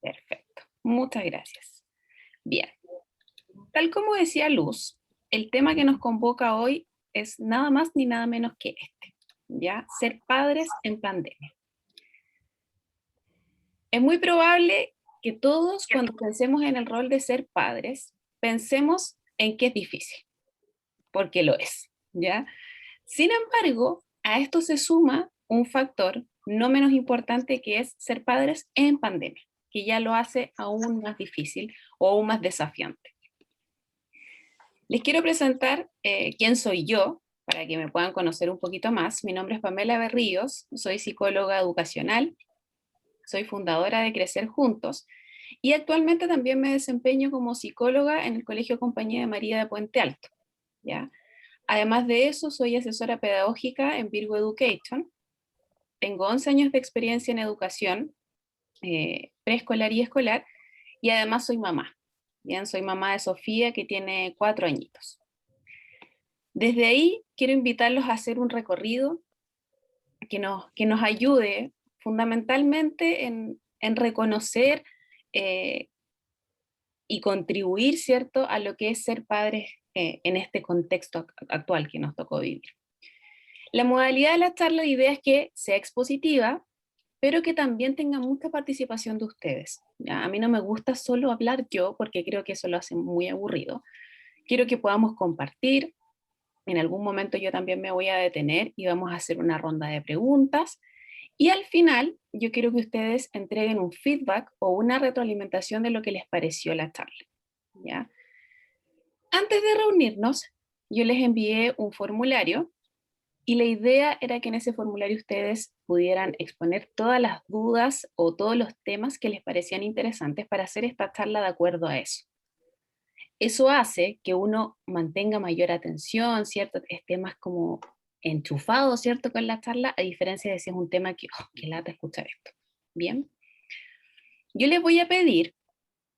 Perfecto, muchas gracias. Bien, tal como decía Luz, el tema que nos convoca hoy es nada más ni nada menos que este, ¿ya? Ser padres en pandemia. Es muy probable que todos, cuando pensemos en el rol de ser padres, pensemos en que es difícil, porque lo es, ¿ya? Sin embargo, a esto se suma un factor no menos importante, que es ser padres en pandemia, que ya lo hace aún más difícil o aún más desafiante. Les quiero presentar quién soy yo, para que me puedan conocer un poquito más. Mi nombre es Pamela Berríos, soy psicóloga educacional, soy fundadora de Crecer Juntos y actualmente también me desempeño como psicóloga en el Colegio Compañía de María de Puente Alto, ¿ya? Además de eso, soy asesora pedagógica en Virgo Education. Tengo 11 años de experiencia en educación preescolar y escolar, y además soy mamá. Bien, soy mamá de Sofía, que tiene 4 añitos. Desde ahí quiero invitarlos a hacer un recorrido que nos ayude fundamentalmente en reconocer eh, y contribuir, ¿cierto?, a lo que es ser padres en este contexto actual que nos tocó vivir. La modalidad de la charla, la idea es que sea expositiva, pero que también tenga mucha participación de ustedes, ¿ya? A mí no me gusta solo hablar yo, porque creo que eso lo hace muy aburrido. Quiero que podamos compartir. En algún momento yo también me voy a detener y vamos a hacer una ronda de preguntas. Y al final, yo quiero que ustedes entreguen un feedback o una retroalimentación de lo que les pareció la charla, ¿ya? Antes de reunirnos, yo les envié un formulario y la idea era que en ese formulario ustedes pudieran exponer todas las dudas o todos los temas que les parecían interesantes para hacer esta charla de acuerdo a eso. Eso hace que uno mantenga mayor atención, ¿cierto? Esté más como enchufado, ¿cierto? Con la charla, a diferencia de si es un tema que, oh, qué lata escuchar esto. Bien. Yo les voy a pedir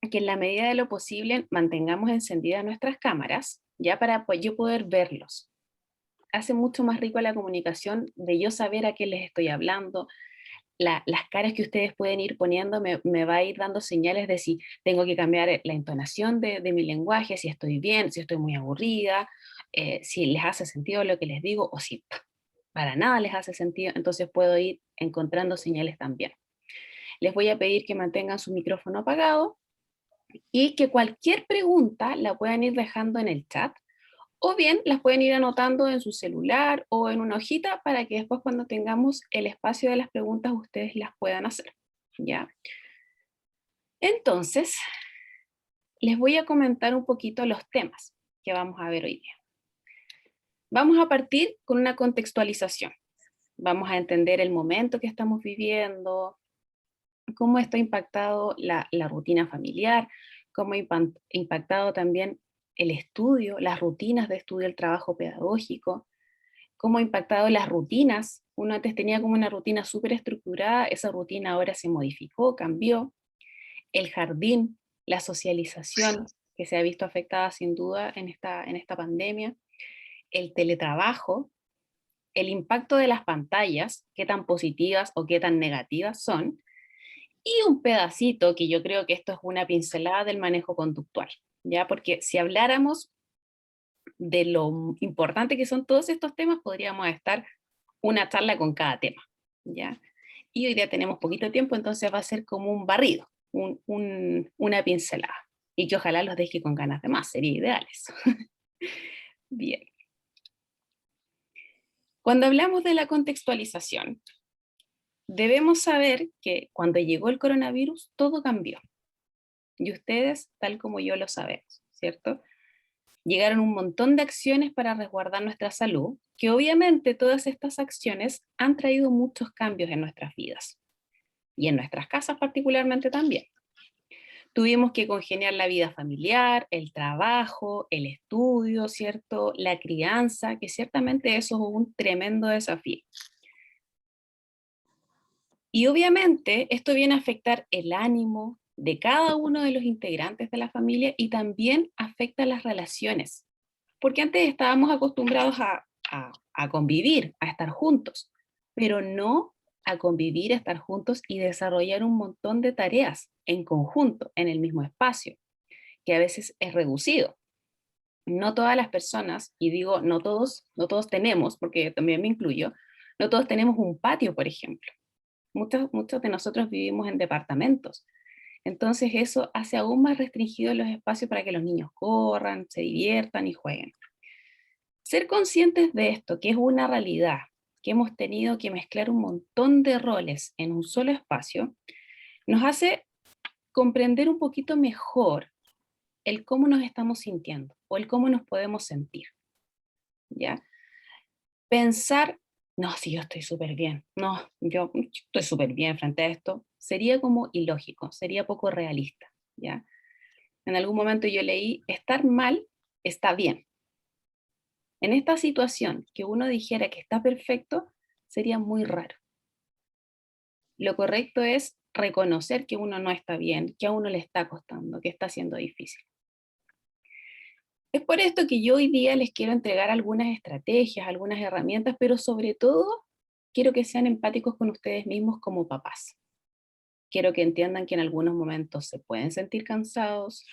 que en la medida de lo posible mantengamos encendidas nuestras cámaras, ya para yo poder verlos. Hace mucho más rico la comunicación de yo saber a qué les estoy hablando. Las caras que ustedes pueden ir poniendo me va a ir dando señales de si tengo que cambiar la entonación de mi lenguaje, si estoy bien, si estoy muy aburrida, si les hace sentido lo que les digo o si para nada les hace sentido, entonces puedo ir encontrando señales también. Les voy a pedir que mantengan su micrófono apagado y que cualquier pregunta la puedan ir dejando en el chat, o bien las pueden ir anotando en su celular o en una hojita para que después, cuando tengamos el espacio de las preguntas, ustedes las puedan hacer, ¿ya? Entonces, les voy a comentar un poquito los temas que vamos a ver hoy día. Vamos a partir con una contextualización. Vamos a entender el momento que estamos viviendo, cómo esto ha impactado la rutina familiar, cómo ha impactado también el estudio, las rutinas de estudio, el trabajo pedagógico, cómo ha impactado las rutinas. Uno antes tenía como una rutina súper estructurada, esa rutina ahora se modificó, cambió. El jardín, la socialización, que se ha visto afectada sin duda en esta pandemia, el teletrabajo, el impacto de las pantallas, qué tan positivas o qué tan negativas son, y un pedacito que yo creo que esto es una pincelada del manejo conductual, ¿ya? Porque si habláramos de lo importante que son todos estos temas, podríamos estar una charla con cada tema, ¿ya? Y hoy día tenemos poquito tiempo, entonces va a ser como un barrido, una pincelada, y que ojalá los deje con ganas de más, sería ideal eso. Bien. Cuando hablamos de la contextualización, debemos saber que cuando llegó el coronavirus, todo cambió. Y ustedes, tal como yo, lo sabemos, ¿cierto? Llegaron un montón de acciones para resguardar nuestra salud, que obviamente todas estas acciones han traído muchos cambios en nuestras vidas y en nuestras casas particularmente también. Tuvimos que congeniar la vida familiar, el trabajo, el estudio, ¿cierto? La crianza, que ciertamente eso es un tremendo desafío. Y obviamente esto viene a afectar el ánimo de cada uno de los integrantes de la familia y también afecta las relaciones, porque antes estábamos acostumbrados a convivir, a estar juntos, pero no a convivir, a estar juntos y desarrollar un montón de tareas en conjunto, en el mismo espacio, que a veces es reducido. No todas las personas, y digo no todos, no todos tenemos, porque también me incluyo, no todos tenemos un patio, por ejemplo. Muchos de nosotros vivimos en departamentos. Entonces eso hace aún más restringidos los espacios para que los niños corran, se diviertan y jueguen. Ser conscientes de esto, que es una realidad, que hemos tenido que mezclar un montón de roles en un solo espacio, nos hace comprender un poquito mejor el cómo nos estamos sintiendo o el cómo nos podemos sentir, ¿ya? Pensar, no, si yo estoy súper bien, no, yo estoy súper bien frente a esto, sería como ilógico, sería poco realista, ¿ya? En algún momento yo leí, estar mal está bien. En esta situación, que uno dijera que está perfecto, sería muy raro. Lo correcto es reconocer que uno no está bien, que a uno le está costando, que está siendo difícil. Es por esto que yo hoy día les quiero entregar algunas estrategias, algunas herramientas, pero sobre todo quiero que sean empáticos con ustedes mismos como papás. Quiero que entiendan que en algunos momentos se pueden sentir cansados,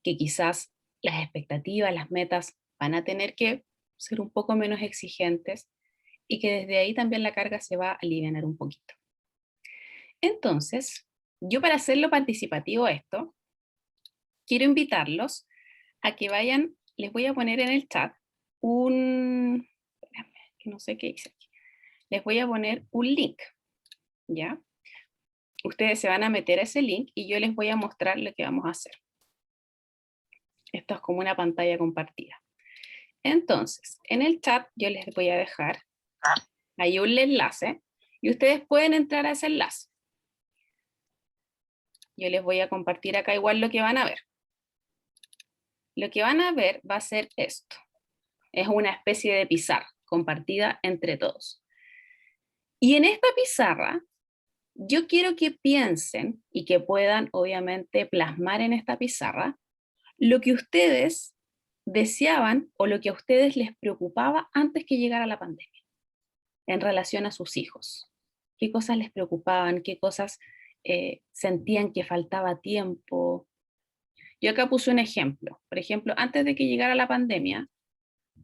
que quizás las expectativas, las metas van a tener que ser un poco menos exigentes y que desde ahí también la carga se va a aliviar un poquito. Entonces, yo para hacerlo participativo esto, quiero invitarlos a que vayan, les voy a poner en el chat espérame, que no sé qué hice aquí. Les voy a poner un link, ¿ya? Ustedes se van a meter a ese link y yo les voy a mostrar lo que vamos a hacer. Esto es como una pantalla compartida. Entonces, en el chat yo les voy a dejar ahí un enlace y ustedes pueden entrar a ese enlace. Yo les voy a compartir acá igual lo que van a ver. Lo que van a ver va a ser esto. Es una especie de pizarra compartida entre todos. Y en esta pizarra, yo quiero que piensen y que puedan obviamente plasmar en esta pizarra lo que ustedes deseaban o lo que a ustedes les preocupaba antes que llegara la pandemia en relación a sus hijos. ¿Qué cosas les preocupaban? ¿Qué cosas sentían que faltaba tiempo? Yo acá puse un ejemplo. Por ejemplo, antes de que llegara la pandemia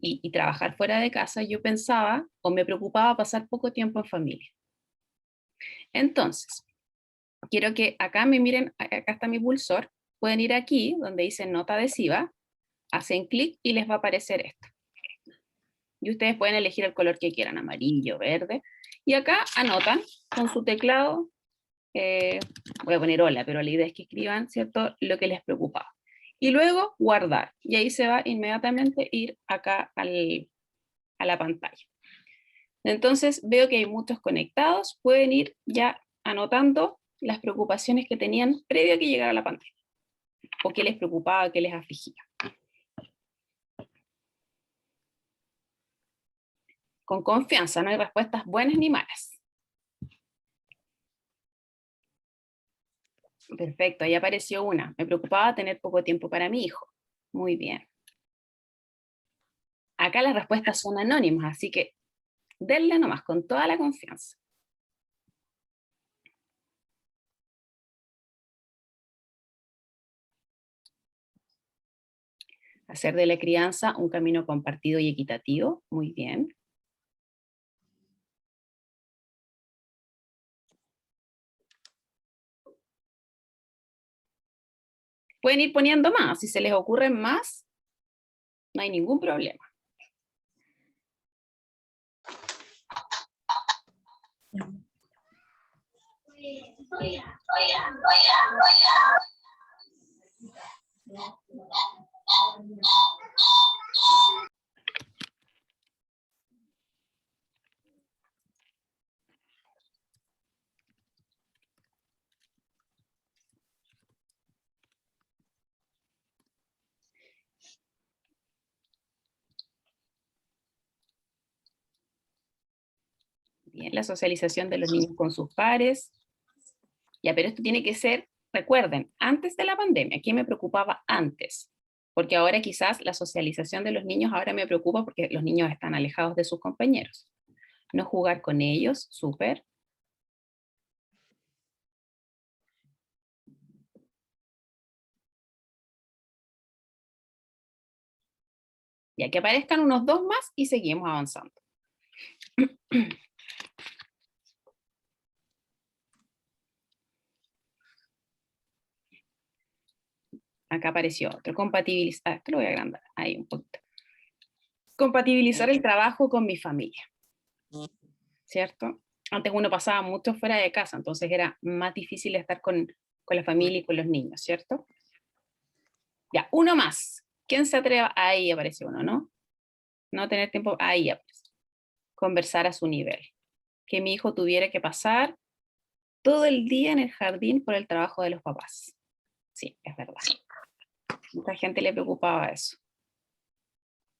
y trabajar fuera de casa, yo pensaba o me preocupaba pasar poco tiempo en familia. Entonces, quiero que acá me miren, acá está mi pulsor, pueden ir aquí donde dice nota adhesiva, hacen clic y les va a aparecer esto. Y ustedes pueden elegir el color que quieran, amarillo, verde, y acá anotan con su teclado, voy a poner hola, pero la idea es que escriban, ¿cierto?, lo que les preocupaba. Y luego guardar, y ahí se va inmediatamente ir acá a la pantalla. Entonces veo que hay muchos conectados, pueden ir ya anotando las preocupaciones que tenían previo a que llegara la pandemia, o qué les preocupaba, qué les afligía. Con confianza, no hay respuestas buenas ni malas. Perfecto, ahí apareció una. Me preocupaba tener poco tiempo para mi hijo. Muy bien. Acá las respuestas son anónimas, así que denle nomás con toda la confianza. Hacer de la crianza un camino compartido y equitativo. Muy bien. Pueden ir poniendo más. Si se les ocurren más, no hay ningún problema. Bien, la socialización de los niños con sus pares. Ya, pero esto tiene que ser, recuerden, antes de la pandemia. ¿Qué me preocupaba antes? Porque ahora quizás la socialización de los niños ahora me preocupa porque los niños están alejados de sus compañeros. No jugar con ellos, súper. Ya que aparezcan unos 2 más y seguimos avanzando. Acá apareció otro, compatibilizar, esto lo voy a agrandar, ahí un poquito. Compatibilizar el trabajo con mi familia, ¿cierto? Antes uno pasaba mucho fuera de casa, entonces era más difícil estar con la familia y con los niños, ¿cierto? Ya, uno más. ¿Quién se atreva? Ahí aparece uno, ¿no? No tener tiempo, ahí aparece. Conversar a su nivel. Que mi hijo tuviera que pasar todo el día en el jardín por el trabajo de los papás. Sí, es verdad. Mucha gente le preocupaba eso.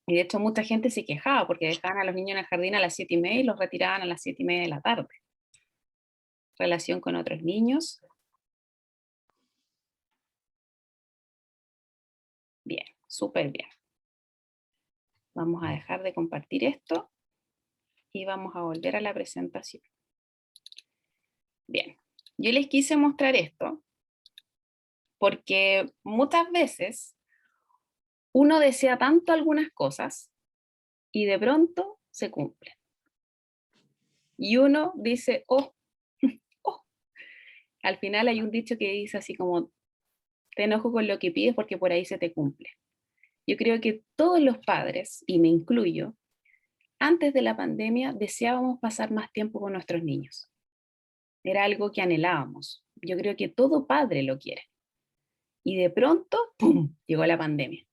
Y de hecho mucha gente se quejaba porque dejaban a los niños en el jardín a las 7:30 y los retiraban a las 7:30 de la tarde. Relación con otros niños. Bien, súper bien. Vamos a dejar de compartir esto y vamos a volver a la presentación. Bien, yo les quise mostrar esto porque muchas veces uno desea tanto algunas cosas y de pronto se cumplen. Y uno dice, oh, oh. Al final hay un dicho que dice así como, te enojo con lo que pides porque por ahí se te cumple. Yo creo que todos los padres, y me incluyo, antes de la pandemia deseábamos pasar más tiempo con nuestros niños. Era algo que anhelábamos. Yo creo que todo padre lo quiere. Y de pronto, ¡pum!, llegó la pandemia.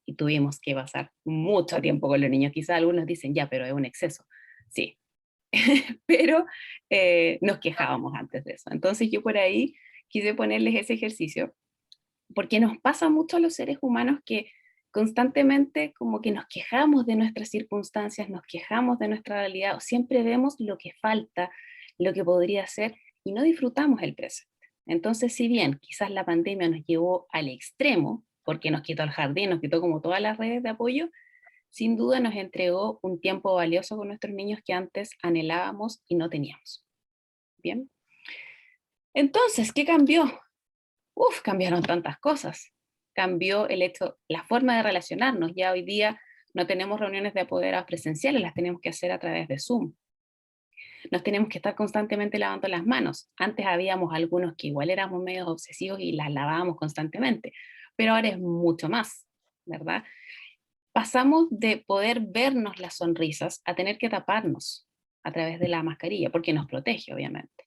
Y tuvimos que pasar mucho tiempo con los niños. Quizás algunos dicen, ya, pero es un exceso. Sí, pero nos quejábamos antes de eso. Entonces yo por ahí quise ponerles ese ejercicio, porque nos pasa mucho a los seres humanos que constantemente como que nos quejamos de nuestras circunstancias, nos quejamos de nuestra realidad, o siempre vemos lo que falta, lo que podría ser, y no disfrutamos el presente. Entonces, si bien quizás la pandemia nos llevó al extremo, porque nos quitó el jardín, nos quitó como todas las redes de apoyo, sin duda nos entregó un tiempo valioso con nuestros niños que antes anhelábamos y no teníamos. Bien. Entonces, ¿qué cambió? Uf, cambiaron tantas cosas. Cambió el hecho, la forma de relacionarnos. Ya hoy día no tenemos reuniones de apoderados presenciales, las tenemos que hacer a través de Zoom. Nos tenemos que estar constantemente lavando las manos. Antes habíamos algunos que igual éramos medios obsesivos y las lavábamos constantemente, pero ahora es mucho más, ¿verdad? Pasamos de poder vernos las sonrisas a tener que taparnos a través de la mascarilla, porque nos protege, obviamente.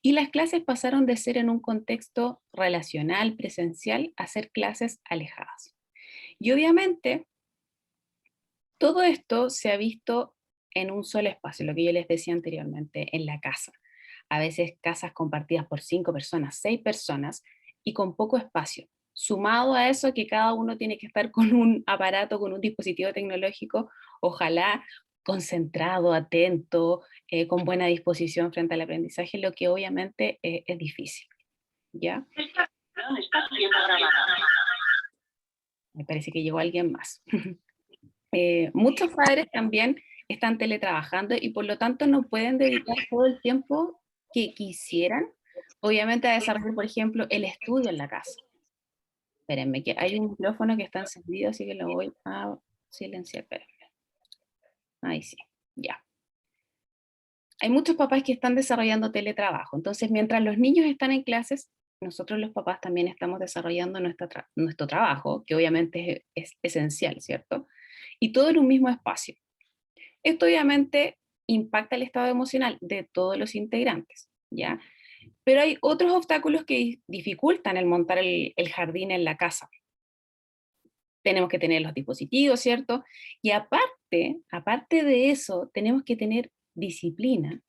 Y las clases pasaron de ser en un contexto relacional, presencial, a ser clases alejadas. Y obviamente, todo esto se ha visto en un solo espacio, lo que yo les decía anteriormente, en la casa. A veces casas compartidas por 5 personas, 6 personas, y con poco espacio. Sumado a eso que cada uno tiene que estar con un aparato, con un dispositivo tecnológico, ojalá concentrado, atento, con buena disposición frente al aprendizaje, lo que obviamente es difícil. ¿Ya? Me parece que llegó alguien más. Muchos padres también están teletrabajando y por lo tanto no pueden dedicar todo el tiempo que quisieran, obviamente, a desarrollar, por ejemplo, el estudio en la casa. Espérenme, que hay un micrófono que está encendido, así que lo voy a silenciar. Espérenme. Ahí sí, ya. Hay muchos papás que están desarrollando teletrabajo, entonces mientras los niños están en clases, nosotros los papás también estamos desarrollando nuestro trabajo, que obviamente es esencial, ¿cierto? Y todo en un mismo espacio. Esto obviamente impacta el estado emocional de todos los integrantes, ¿ya? Pero hay otros obstáculos que dificultan el montar el jardín en la casa. Tenemos que tener los dispositivos, ¿cierto? Y aparte de eso, tenemos que tener disciplina,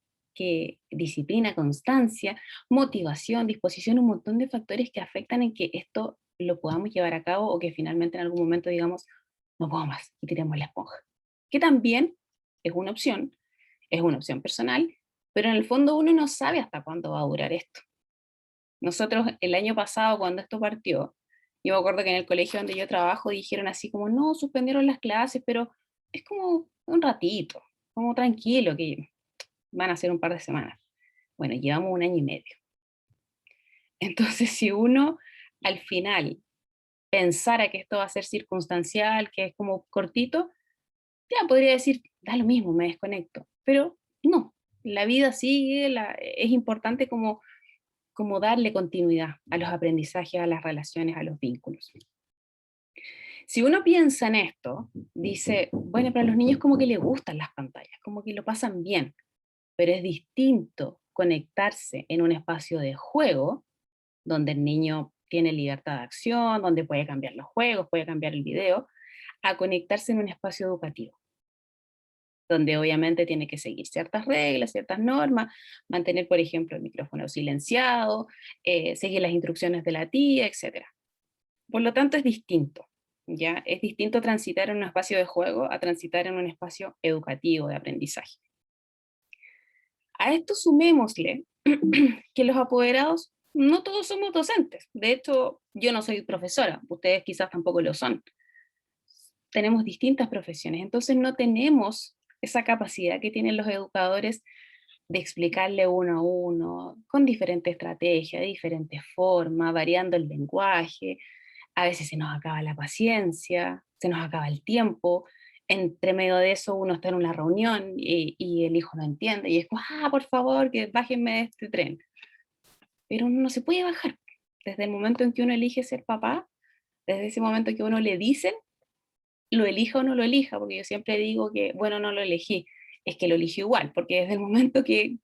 disciplina, constancia, motivación, disposición, un montón de factores que afectan en que esto lo podamos llevar a cabo o que finalmente en algún momento digamos, no puedo más y tiremos la esponja. Que también es una opción personal, pero en el fondo uno no sabe hasta cuándo va a durar esto. Nosotros el año pasado, cuando esto partió, yo me acuerdo que en el colegio donde yo trabajo dijeron así como, no, suspendieron las clases, pero es como un ratito, como tranquilo, que van a ser un par de semanas. Bueno, llevamos 1 año y medio. Entonces, si uno al final pensara que esto va a ser circunstancial, que es como cortito, ya podría decir, da lo mismo, me desconecto. Pero no, la vida sigue, es importante como darle continuidad a los aprendizajes, a las relaciones, a los vínculos. Si uno piensa en esto, dice, bueno, para los niños como que les gustan las pantallas, como que lo pasan bien, pero es distinto conectarse en un espacio de juego, donde el niño tiene libertad de acción, donde puede cambiar los juegos, puede cambiar el video, a conectarse en un espacio educativo, donde obviamente tiene que seguir ciertas reglas, ciertas normas, mantener, por ejemplo, el micrófono silenciado, seguir las instrucciones de la tía, etc. Por lo tanto, es distinto, ¿ya? Es distinto transitar en un espacio de juego a transitar en un espacio educativo de aprendizaje. A esto sumémosle que los apoderados no todos somos docentes. De hecho, yo no soy profesora, ustedes quizás tampoco lo son. Tenemos distintas profesiones, entonces no tenemos esa capacidad que tienen los educadores de explicarle uno a uno, con diferentes estrategias, de diferentes formas, variando el lenguaje. A veces se nos acaba la paciencia, se nos acaba el tiempo. Entre medio de eso uno está en una reunión y el hijo no entiende y es como, por favor, que bájenme de este tren. Pero uno no se puede bajar. Desde el momento en que uno elige ser papá, desde ese momento que uno le dicen, lo elija o no lo elija, porque yo siempre digo que, bueno, no lo elegí, es que lo eligió igual, porque desde el momento que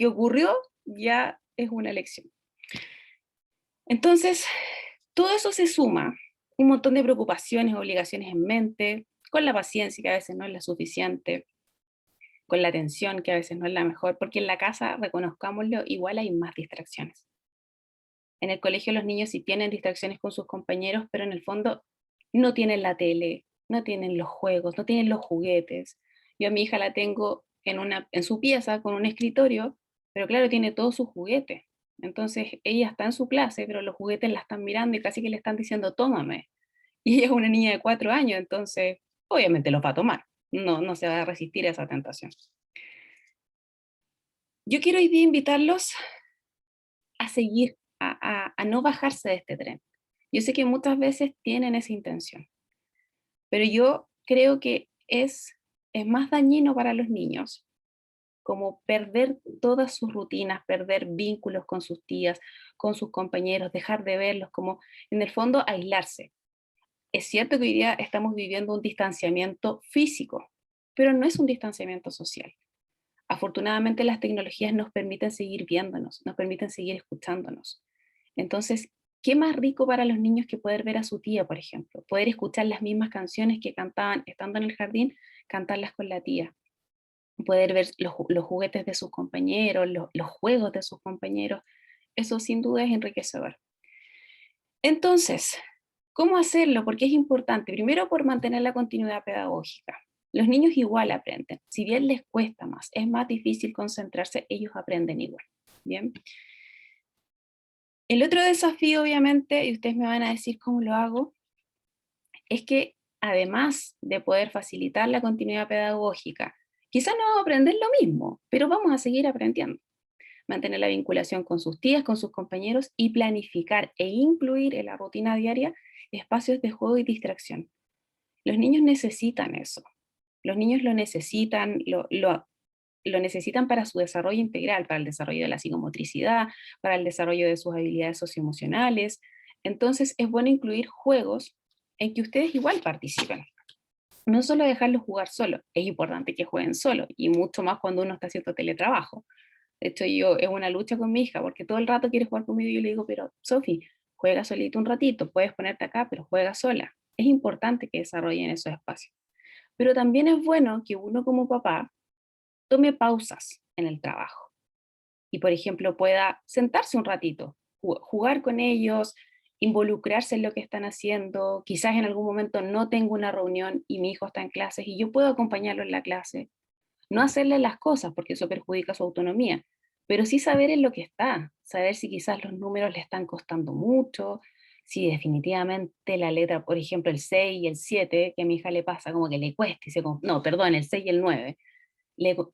ocurrió, ya es una elección. Entonces, todo eso se suma, un montón de preocupaciones, obligaciones en mente, con la paciencia que a veces no es la suficiente, con la atención que a veces no es la mejor, porque en la casa, reconozcámoslo, igual hay más distracciones. En el colegio los niños sí tienen distracciones con sus compañeros, pero en el fondo no tienen la tele, no tienen los juegos, no tienen los juguetes. Yo a mi hija la tengo en su pieza con un escritorio, pero claro, tiene todos sus juguetes. Entonces ella está en su clase, pero los juguetes la están mirando y casi que le están diciendo, tómame. Y ella es una niña de 4 años, entonces obviamente los va a tomar. No, no se va a resistir a esa tentación. Yo quiero hoy día invitarlos a seguir, a no bajarse de este tren. Yo sé que muchas veces tienen esa intención, pero yo creo que es más dañino para los niños como perder todas sus rutinas, perder vínculos con sus tías, con sus compañeros, dejar de verlos, como en el fondo aislarse. Es cierto que hoy día estamos viviendo un distanciamiento físico, pero no es un distanciamiento social. Afortunadamente las tecnologías nos permiten seguir viéndonos, nos permiten seguir escuchándonos. Entonces, ¿qué más rico para los niños que poder ver a su tía, por ejemplo? Poder escuchar las mismas canciones que cantaban estando en el jardín, cantarlas con la tía. Poder ver los juguetes de sus compañeros, los juegos de sus compañeros. Eso sin duda es enriquecedor. Entonces, ¿cómo hacerlo? Porque es importante. Primero, por mantener la continuidad pedagógica. Los niños igual aprenden. Si bien les cuesta más, es más difícil concentrarse, ellos aprenden igual. Bien. El otro desafío, obviamente, y ustedes me van a decir cómo lo hago, es que además de poder facilitar la continuidad pedagógica, quizás no vamos a aprender lo mismo, pero vamos a seguir aprendiendo. Mantener la vinculación con sus tías, con sus compañeros y planificar e incluir en la rutina diaria espacios de juego y distracción. Los niños necesitan eso. Los niños lo necesitan, lo necesitan para su desarrollo integral, para el desarrollo de la psicomotricidad, para el desarrollo de sus habilidades socioemocionales. Entonces es bueno incluir juegos en que ustedes igual participen. No solo dejarlos jugar solo, es importante que jueguen solo, y mucho más cuando uno está haciendo teletrabajo. De hecho, yo es una lucha con mi hija, porque todo el rato quiere jugar conmigo y yo le digo, pero Sofi, juega solito un ratito, puedes ponerte acá, pero juega sola. Es importante que desarrollen esos espacios. Pero también es bueno que uno como papá tome pausas en el trabajo y, por ejemplo, pueda sentarse un ratito, jugar con ellos, involucrarse en lo que están haciendo. Quizás en algún momento no tengo una reunión y mi hijo está en clases y yo puedo acompañarlo en la clase. No hacerle las cosas porque eso perjudica su autonomía, pero sí saber en lo que está, saber si quizás los números le están costando mucho, si definitivamente la letra, por ejemplo, el 6 y el 7 que a mi hija le pasa como que le cuesta, no, perdón, el 6 y el 9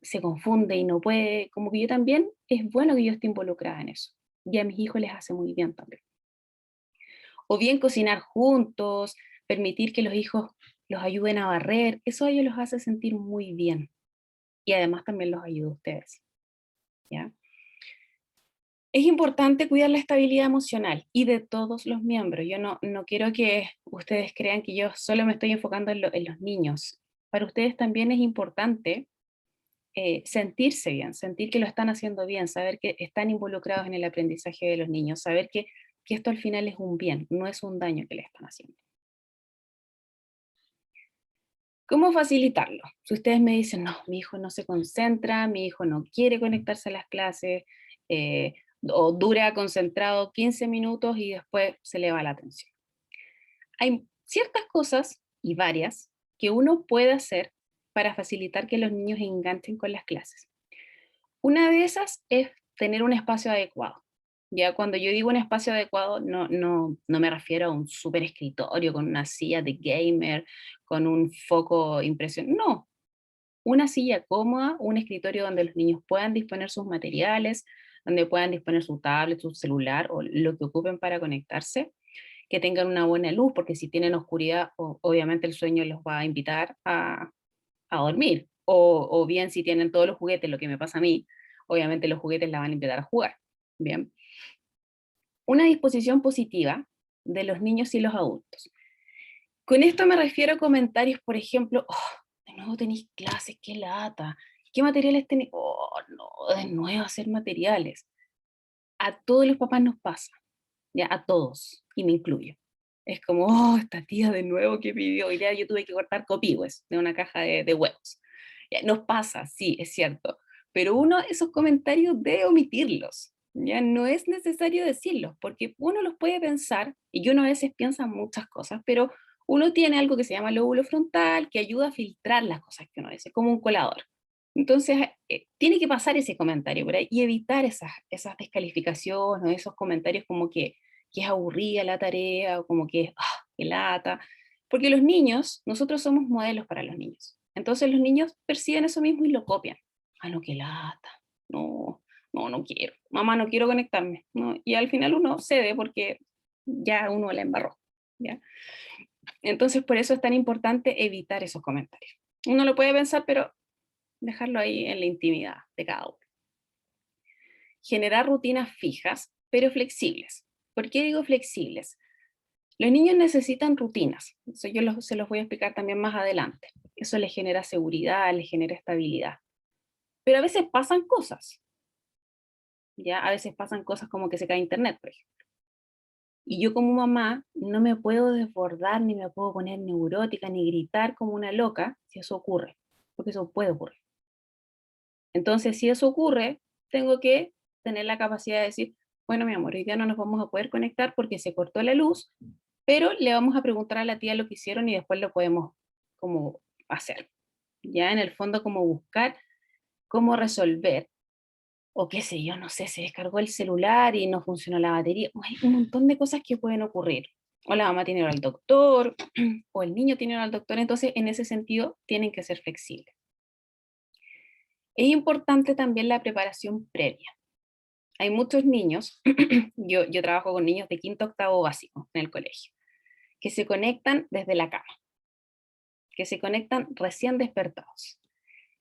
se confunde y no puede, como que yo también, es bueno que yo esté involucrada en eso. Y a mis hijos les hace muy bien también. O bien cocinar juntos, permitir que los hijos los ayuden a barrer, eso a ellos los hace sentir muy bien. Y además también los ayuda a ustedes, ¿ya? Es importante cuidar la estabilidad emocional y de todos los miembros. Yo no quiero que ustedes crean que yo solo me estoy enfocando en los niños. Para ustedes también es importante sentirse bien, sentir que lo están haciendo bien, saber que están involucrados en el aprendizaje de los niños, saber que esto al final es un bien, no es un daño que le están haciendo. ¿Cómo facilitarlo? Si ustedes me dicen, no, mi hijo no se concentra, mi hijo no quiere conectarse a las clases, eh, o dura concentrado 15 minutos y después se le va la atención. Hay ciertas cosas, y varias, que uno puede hacer para facilitar que los niños enganchen con las clases. Una de esas es tener un espacio adecuado. Ya cuando yo digo un espacio adecuado, no me refiero a un super escritorio con una silla de gamer, con un foco impresionante. No, una silla cómoda, un escritorio donde los niños puedan disponer sus materiales, donde puedan disponer su tablet, su celular o lo que ocupen para conectarse, que tengan una buena luz, porque si tienen oscuridad, obviamente el sueño los va a invitar a dormir. O bien si tienen todos los juguetes, lo que me pasa a mí, obviamente los juguetes la van a invitar a jugar. Bien. Una disposición positiva de los niños y los adultos. Con esto me refiero a comentarios, por ejemplo, oh, de nuevo tenéis clases, qué lata. ¿Qué materiales tenéis? Oh, no, de nuevo hacer materiales. A todos los papás nos pasa, ya, a todos, y me incluyo. Es como, oh, esta tía de nuevo que pidió, hoy día yo tuve que cortar copihue de una caja de huevos. Ya, nos pasa, sí, es cierto, pero uno esos comentarios debe omitirlos, ya no es necesario decirlos, porque uno los puede pensar, y uno a veces piensa muchas cosas, pero uno tiene algo que se llama lóbulo frontal, que ayuda a filtrar las cosas que uno dice, como un colador. Entonces, tiene que pasar ese comentario por ahí y evitar esas descalificaciones o esos comentarios como que es aburrida la tarea o como que, qué lata. Porque los niños, nosotros somos modelos para los niños. Entonces los niños perciben eso mismo y lo copian. Ah, no, qué lata. No, no quiero. Mamá, no quiero conectarme. ¿No? Y al final uno cede porque ya uno la embarró. ¿Ya? Entonces por eso es tan importante evitar esos comentarios. Uno lo puede pensar, pero dejarlo ahí en la intimidad de cada uno. Generar rutinas fijas, pero flexibles. ¿Por qué digo flexibles? Los niños necesitan rutinas, eso se los voy a explicar también más adelante. Eso les genera seguridad, les genera estabilidad. Pero a veces pasan cosas, ¿ya? A veces pasan cosas como que se cae internet, por ejemplo. Y yo como mamá no me puedo desbordar, ni me puedo poner neurótica, ni gritar como una loca si eso ocurre, porque eso puede ocurrir. Entonces, si eso ocurre, tengo que tener la capacidad de decir, bueno, mi amor, hoy día no nos vamos a poder conectar porque se cortó la luz, pero le vamos a preguntar a la tía lo que hicieron y después lo podemos como hacer. Ya en el fondo como buscar cómo resolver, o qué sé yo, no sé, se descargó el celular y no funcionó la batería. Hay un montón de cosas que pueden ocurrir. O la mamá tiene que ir al doctor, o el niño tiene que ir al doctor, entonces en ese sentido tienen que ser flexibles. Es importante también la preparación previa. Hay muchos niños, yo trabajo con niños de quinto octavo básico en el colegio, que se conectan desde la cama, que se conectan recién despertados.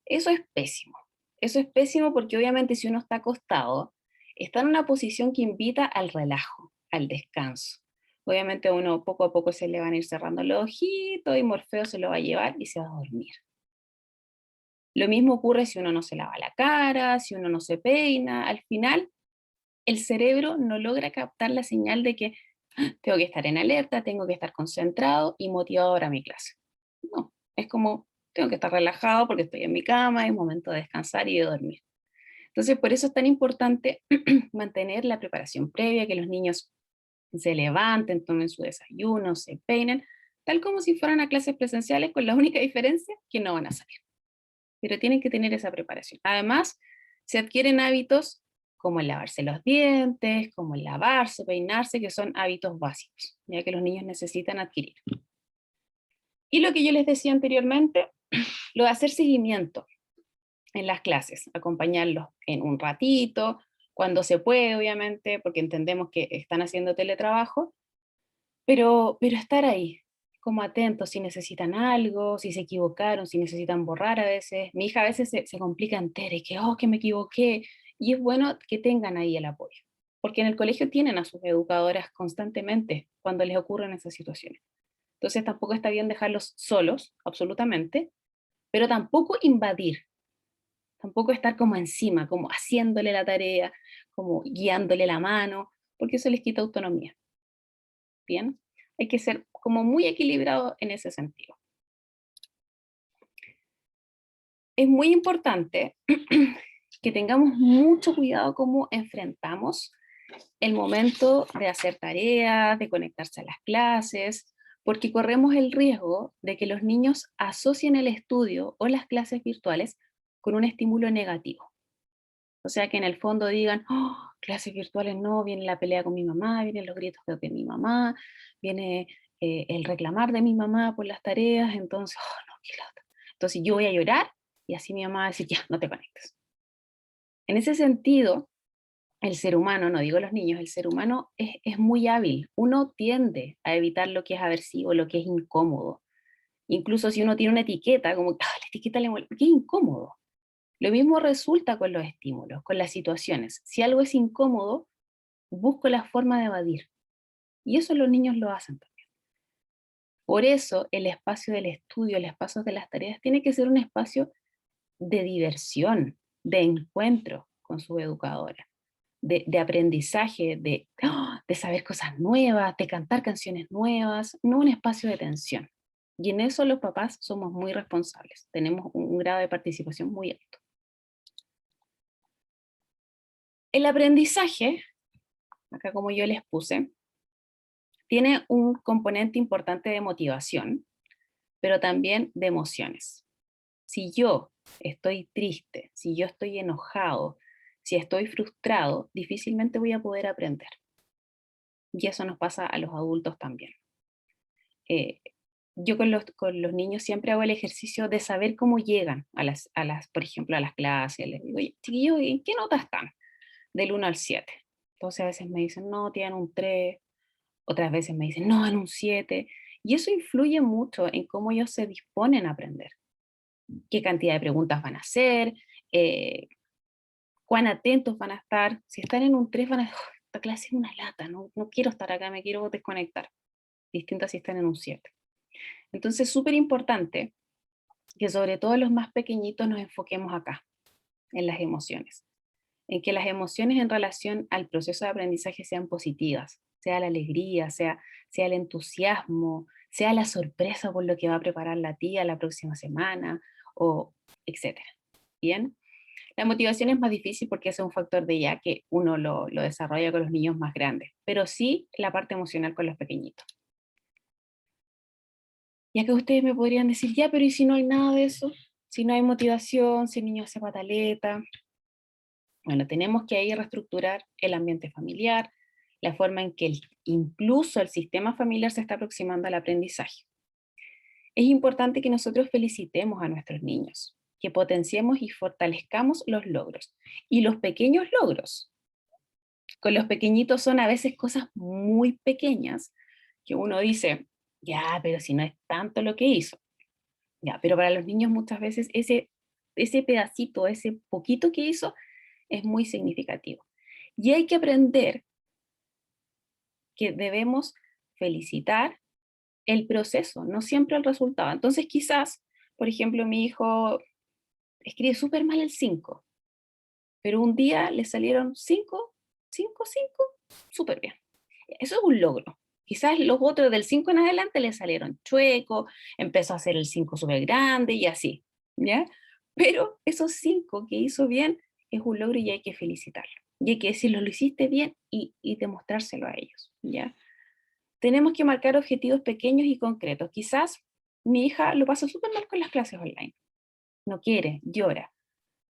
Eso es pésimo. Eso es pésimo porque obviamente si uno está acostado, está en una posición que invita al relajo, al descanso. Obviamente a uno poco a poco se le van a ir cerrando los ojitos y Morfeo se lo va a llevar y se va a dormir. Lo mismo ocurre si uno no se lava la cara, si uno no se peina. Al final, el cerebro no logra captar la señal de que tengo que estar en alerta, tengo que estar concentrado y motivado para mi clase. No, es como tengo que estar relajado porque estoy en mi cama, es momento de descansar y de dormir. Entonces, por eso es tan importante mantener la preparación previa, que los niños se levanten, tomen su desayuno, se peinen, tal como si fueran a clases presenciales, con la única diferencia que no van a salir. Pero tienen que tener esa preparación. Además, se adquieren hábitos como el lavarse los dientes, como el lavarse, peinarse, que son hábitos básicos, ya que los niños necesitan adquirir. Y lo que yo les decía anteriormente, lo de hacer seguimiento en las clases, acompañarlos en un ratito, cuando se puede, obviamente, porque entendemos que están haciendo teletrabajo, pero estar ahí, como atentos si necesitan algo, si se equivocaron, si necesitan borrar a veces. Mi hija a veces se complica entera y que, oh, que me equivoqué. Y es bueno que tengan ahí el apoyo, porque en el colegio tienen a sus educadoras constantemente cuando les ocurren esas situaciones. Entonces tampoco está bien dejarlos solos, absolutamente, pero tampoco invadir, tampoco estar como encima, como haciéndole la tarea, como guiándole la mano, porque eso les quita autonomía. Bien, hay que ser como muy equilibrado en ese sentido. Es muy importante que tengamos mucho cuidado cómo enfrentamos el momento de hacer tareas, de conectarse a las clases, porque corremos el riesgo de que los niños asocien el estudio o las clases virtuales con un estímulo negativo. O sea, que en el fondo digan, oh, clases virtuales no, viene la pelea con mi mamá, vienen los gritos de mi mamá, viene el reclamar de mi mamá por las tareas, entonces, oh, no, qué lata. Entonces yo voy a llorar y así mi mamá va a decir, ya, no te conectes. En ese sentido, el ser humano, no digo los niños, el ser humano es muy hábil. Uno tiende a evitar lo que es aversivo, lo que es incómodo. Incluso si uno tiene una etiqueta, como, ah, la etiqueta le molesta, porque es incómodo. Lo mismo resulta con los estímulos, con las situaciones. Si algo es incómodo, busco la forma de evadir. Y eso los niños lo hacen también. Por eso el espacio del estudio, el espacio de las tareas, tiene que ser un espacio de diversión, de encuentro con su educadora, de aprendizaje, de saber cosas nuevas, de cantar canciones nuevas, no un espacio de tensión. Y en eso los papás somos muy responsables, tenemos un grado de participación muy alto. El aprendizaje, acá como yo les puse, tiene un componente importante de motivación, pero también de emociones. Si yo estoy triste, si yo estoy enojado, si estoy frustrado, difícilmente voy a poder aprender. Y eso nos pasa a los adultos también. Eh, yo con los niños siempre hago el ejercicio de saber cómo llegan por ejemplo, a las clases. Les digo, oye, chiquillos, ¿en qué nota están? Del 1 al 7. Entonces a veces me dicen, no, tienen un 3. Otras veces me dicen, no, en un 7. Y eso influye mucho en cómo ellos se disponen a aprender. Qué cantidad de preguntas van a hacer, eh, cuán atentos van a estar. Si están en un 3 van a decir, "Oh, esta clase es una lata, no, no quiero estar acá, me quiero desconectar". Distinto a si están en un 7. Entonces, súper importante que sobre todo los más pequeñitos nos enfoquemos acá, en las emociones. En que las emociones en relación al proceso de aprendizaje sean positivas, sea la alegría, sea el entusiasmo, sea la sorpresa por lo que va a preparar la tía la próxima semana, o etcétera. Bien, la motivación es más difícil porque ese es un factor de ya que uno lo desarrolla con los niños más grandes, pero sí la parte emocional con los pequeñitos. Ya que ustedes me podrían decir, ya, pero ¿y si no hay nada de eso? Si no hay motivación, si el niño hace pataleta. Bueno, tenemos que ahí reestructurar el ambiente familiar, la forma en que incluso el sistema familiar se está aproximando al aprendizaje. Es importante que nosotros felicitemos a nuestros niños, que potenciemos y fortalezcamos los logros y los pequeños logros. Con los pequeñitos son a veces cosas muy pequeñas que uno dice, ya, pero si no es tanto lo que hizo. Ya, pero para los niños muchas veces ese pedacito, ese poquito que hizo, es muy significativo. Y hay que aprender que debemos felicitar el proceso, no siempre el resultado. Entonces quizás, por ejemplo, mi hijo escribe súper mal el 5, pero un día le salieron 5, 5, 5, súper bien. Eso es un logro. Quizás los otros del 5 en adelante le salieron chueco, empezó a hacer el 5 súper grande y así, ¿ya? Pero esos 5 que hizo bien es un logro y hay que felicitarlo. Y hay que decirlo, lo hiciste bien y demostrárselo a ellos, ¿ya? Tenemos que marcar objetivos pequeños y concretos. Quizás mi hija lo pasa súper mal con las clases online. No quiere, llora.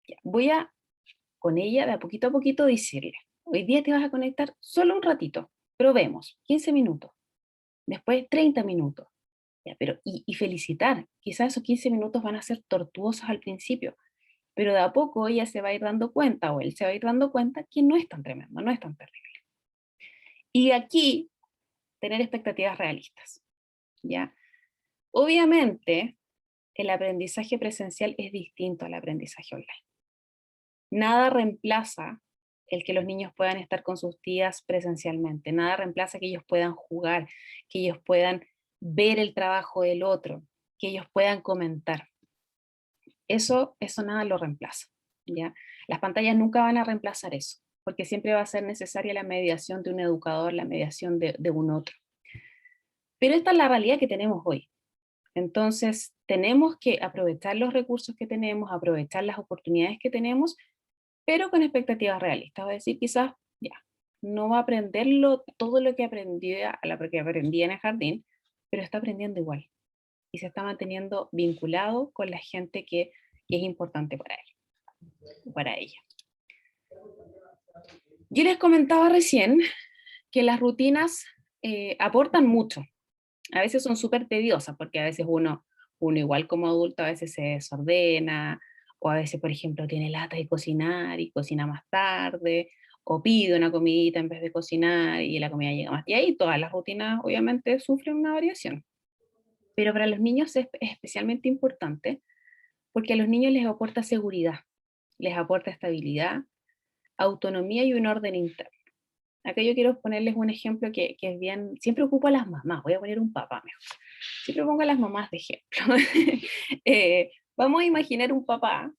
Ya, voy a, con ella, de a poquito, decirle, hoy día te vas a conectar solo un ratito, probemos, 15 minutos, después 30 minutos. Ya, pero, y felicitar, quizás esos 15 minutos van a ser tortuosos al principio, pero de a poco ella se va a ir dando cuenta, o él se va a ir dando cuenta que no es tan tremendo, no es tan terrible. Y aquí tener expectativas realistas, ¿ya? Obviamente, el aprendizaje presencial es distinto al aprendizaje online. Nada reemplaza el que los niños puedan estar con sus tías presencialmente, nada reemplaza que ellos puedan jugar, que ellos puedan ver el trabajo del otro, que ellos puedan comentar. Eso nada lo reemplaza, ¿ya? Las pantallas nunca van a reemplazar eso, porque siempre va a ser necesaria la mediación de un educador, la mediación de un otro. Pero esta es la realidad que tenemos hoy. Entonces, tenemos que aprovechar los recursos que tenemos, aprovechar las oportunidades que tenemos, pero con expectativas realistas. Va a decir, quizás, ya, no va a aprenderlo todo lo que aprendía, que aprendía en el jardín, pero está aprendiendo igual. Y se está manteniendo vinculado con la gente que es importante para él, para ella. Yo les comentaba recién que las rutinas aportan mucho. A veces son súper tediosas, porque a veces uno igual como adulto a veces se desordena, o a veces, por ejemplo, tiene lata de cocinar y cocina más tarde, o pide una comidita en vez de cocinar y la comida llega más. Y ahí todas las rutinas obviamente sufren una variación. Pero para los niños es especialmente importante porque a los niños les aporta seguridad, les aporta estabilidad, autonomía y un orden interno. Acá yo quiero ponerles un ejemplo que es bien, siempre ocupo a las mamás, voy a poner un papá mejor. Siempre pongo a las mamás de ejemplo. Vamos a imaginar un papá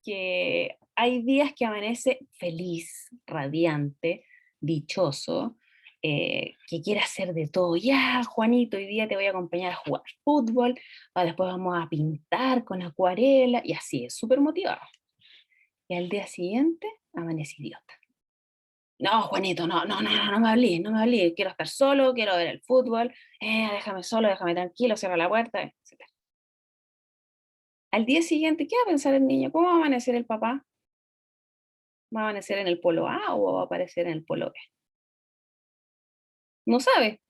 que hay días que amanece feliz, radiante, dichoso, que quiere hacer de todo. Ya, Juanito, hoy día te voy a acompañar a jugar fútbol, después vamos a pintar con acuarela, y así, es súper motivado. Y al día siguiente, amanece idiota. No, Juanito, no me hablé, no me hablé, quiero estar solo, quiero ver el fútbol, déjame solo, déjame tranquilo, cierra la puerta, etc. Al día siguiente, ¿qué va a pensar el niño? ¿Cómo va a amanecer el papá? ¿Va a amanecer en el polo A o va a aparecer en el polo B? No sabe,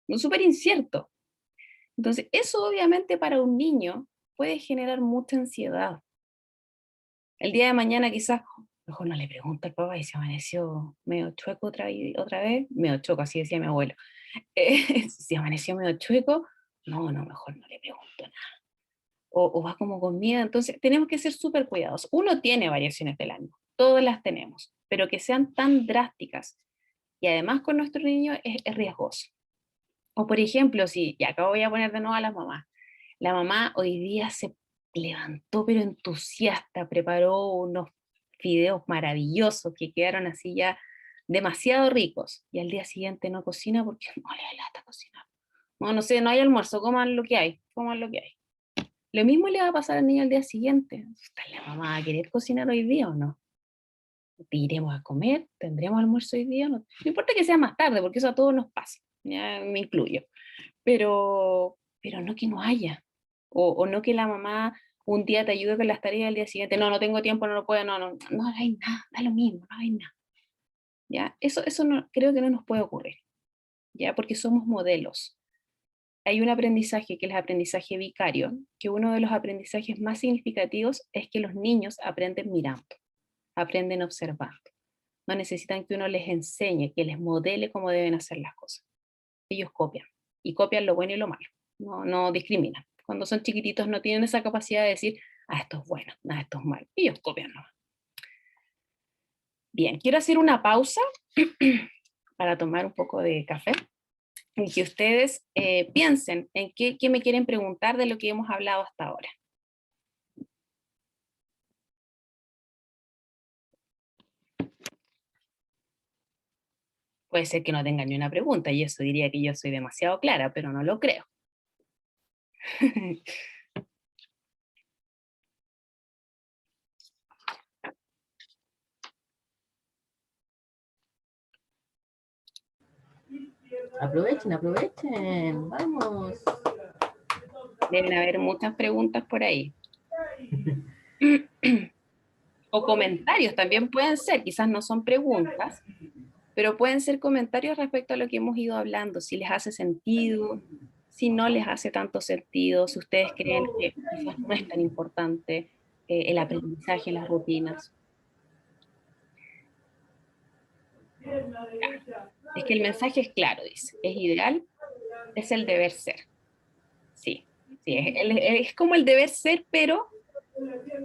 es súper incierto. Entonces, eso obviamente para un niño puede generar mucha ansiedad. El día de mañana quizás, mejor no le pregunto al papá y se amaneció medio chueco otra vez, medio choco, así decía mi abuelo. Si amaneció medio chueco, no, mejor no le pregunto nada. O va como con miedo. Entonces, tenemos que ser súper cuidadosos. Uno tiene variaciones del ánimo, todas las tenemos, pero que sean tan drásticas y además con nuestro niño es riesgoso. O por ejemplo, si, y acá voy a poner de nuevo a las mamás, la mamá hoy día se levantó pero entusiasta, preparó unos fideos maravillosos que quedaron así ya demasiado ricos, y al día siguiente no cocina porque no le da lata cocinar. No, no sé, no hay almuerzo, coman lo que hay, coman lo que hay. Lo mismo le va a pasar al niño al día siguiente. ¿Está la mamá a querer cocinar hoy día o no? ¿Iremos a comer? ¿Tendremos almuerzo hoy día? No, no importa que sea más tarde, porque eso a todos nos pasa, ya me incluyo. Pero no que no haya. O no que la mamá un día te ayude con las tareas y al día siguiente, no tengo tiempo, no lo puedo, no hagáis nada, da lo mismo, no hagáis nada. ¿Ya? Eso no, creo que no nos puede ocurrir, ¿ya? Porque somos modelos. Hay un aprendizaje que es el aprendizaje vicario, que uno de los aprendizajes más significativos es que los niños aprenden mirando, aprenden observando. No necesitan que uno les enseñe, que les modele cómo deben hacer las cosas. Ellos copian, y copian lo bueno y lo malo, no discriminan. Cuando son chiquititos no tienen esa capacidad de decir, esto es bueno, esto es malo. Ellos copian nomás. Bien, quiero hacer una pausa para tomar un poco de café y que ustedes piensen en qué me quieren preguntar de lo que hemos hablado hasta ahora. Puede ser que no tengan ni una pregunta y eso diría que yo soy demasiado clara, pero no lo creo. Aprovechen, aprovechen, vamos. Deben haber muchas preguntas por ahí. O comentarios también pueden ser, quizás no son preguntas, pero pueden ser comentarios respecto a lo que hemos ido hablando, si les hace sentido, si no les hace tanto sentido, si ustedes creen que quizás no es tan importante el aprendizaje, las rutinas. Es que el mensaje es claro, dice, es ideal, es el deber ser. Sí, sí, es como el deber ser, pero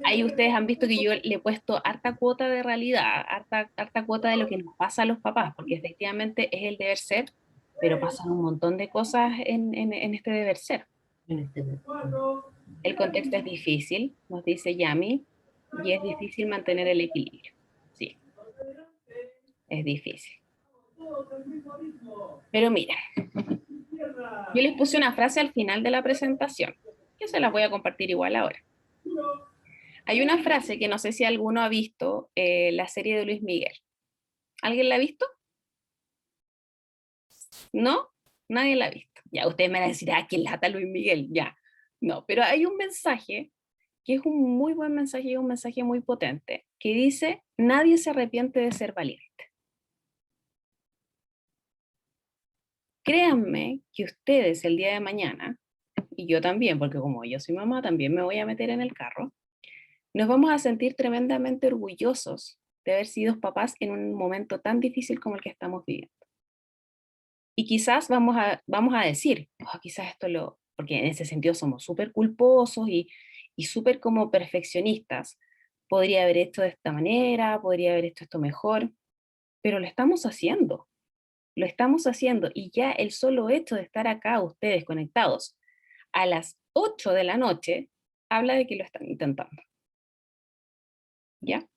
ahí ustedes han visto que yo le he puesto harta cuota de realidad, harta cuota de lo que nos pasa a los papás, porque efectivamente es el deber ser, pero pasan un montón de cosas en este deber ser. En este momento. El contexto es difícil, nos dice Yami, y es difícil mantener el equilibrio. Sí, es difícil. Pero mira, yo les puse una frase al final de la presentación, que se las voy a compartir igual ahora. Hay una frase que no sé si alguno ha visto, la serie de Luis Miguel. ¿Alguien la ha visto? ¿No? Nadie la ha visto. Ya, ustedes me van a decir, ah, ¿quién lata Luis Miguel? Ya. No, pero hay un mensaje que es un muy buen mensaje y un mensaje muy potente, que dice, nadie se arrepiente de ser valiente. Créanme que ustedes el día de mañana, y yo también, porque como yo soy mamá, también me voy a meter en el carro, nos vamos a sentir tremendamente orgullosos de haber sido papás en un momento tan difícil como el que estamos viviendo. Y quizás vamos a decir, "Oh, quizás esto lo, porque en ese sentido somos súper culposos y súper como perfeccionistas, podría haber hecho de esta manera, podría haber hecho esto mejor, pero lo estamos haciendo y ya el solo hecho de estar acá ustedes conectados a las 8 de la noche habla de que lo están intentando. ¿Ya?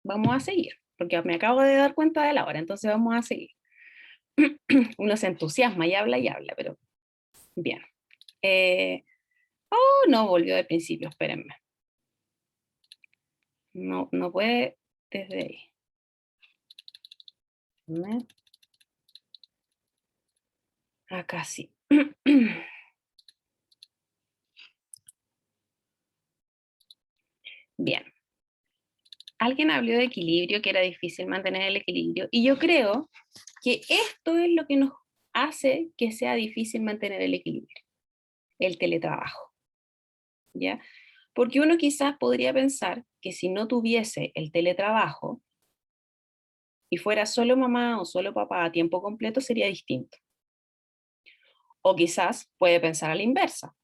Vamos a seguir, porque me acabo de dar cuenta de la hora, entonces vamos a seguir. Uno se entusiasma y habla, pero bien. Oh, no, volvió de principio, espérenme. No, no puede desde ahí. Acá sí. Bien. Alguien habló de equilibrio, que era difícil mantener el equilibrio, y yo creo que esto es lo que nos hace que sea difícil mantener el equilibrio, el teletrabajo, ¿ya? Porque uno quizás podría pensar que si no tuviese el teletrabajo y fuera solo mamá o solo papá a tiempo completo sería distinto. O quizás puede pensar a la inversa,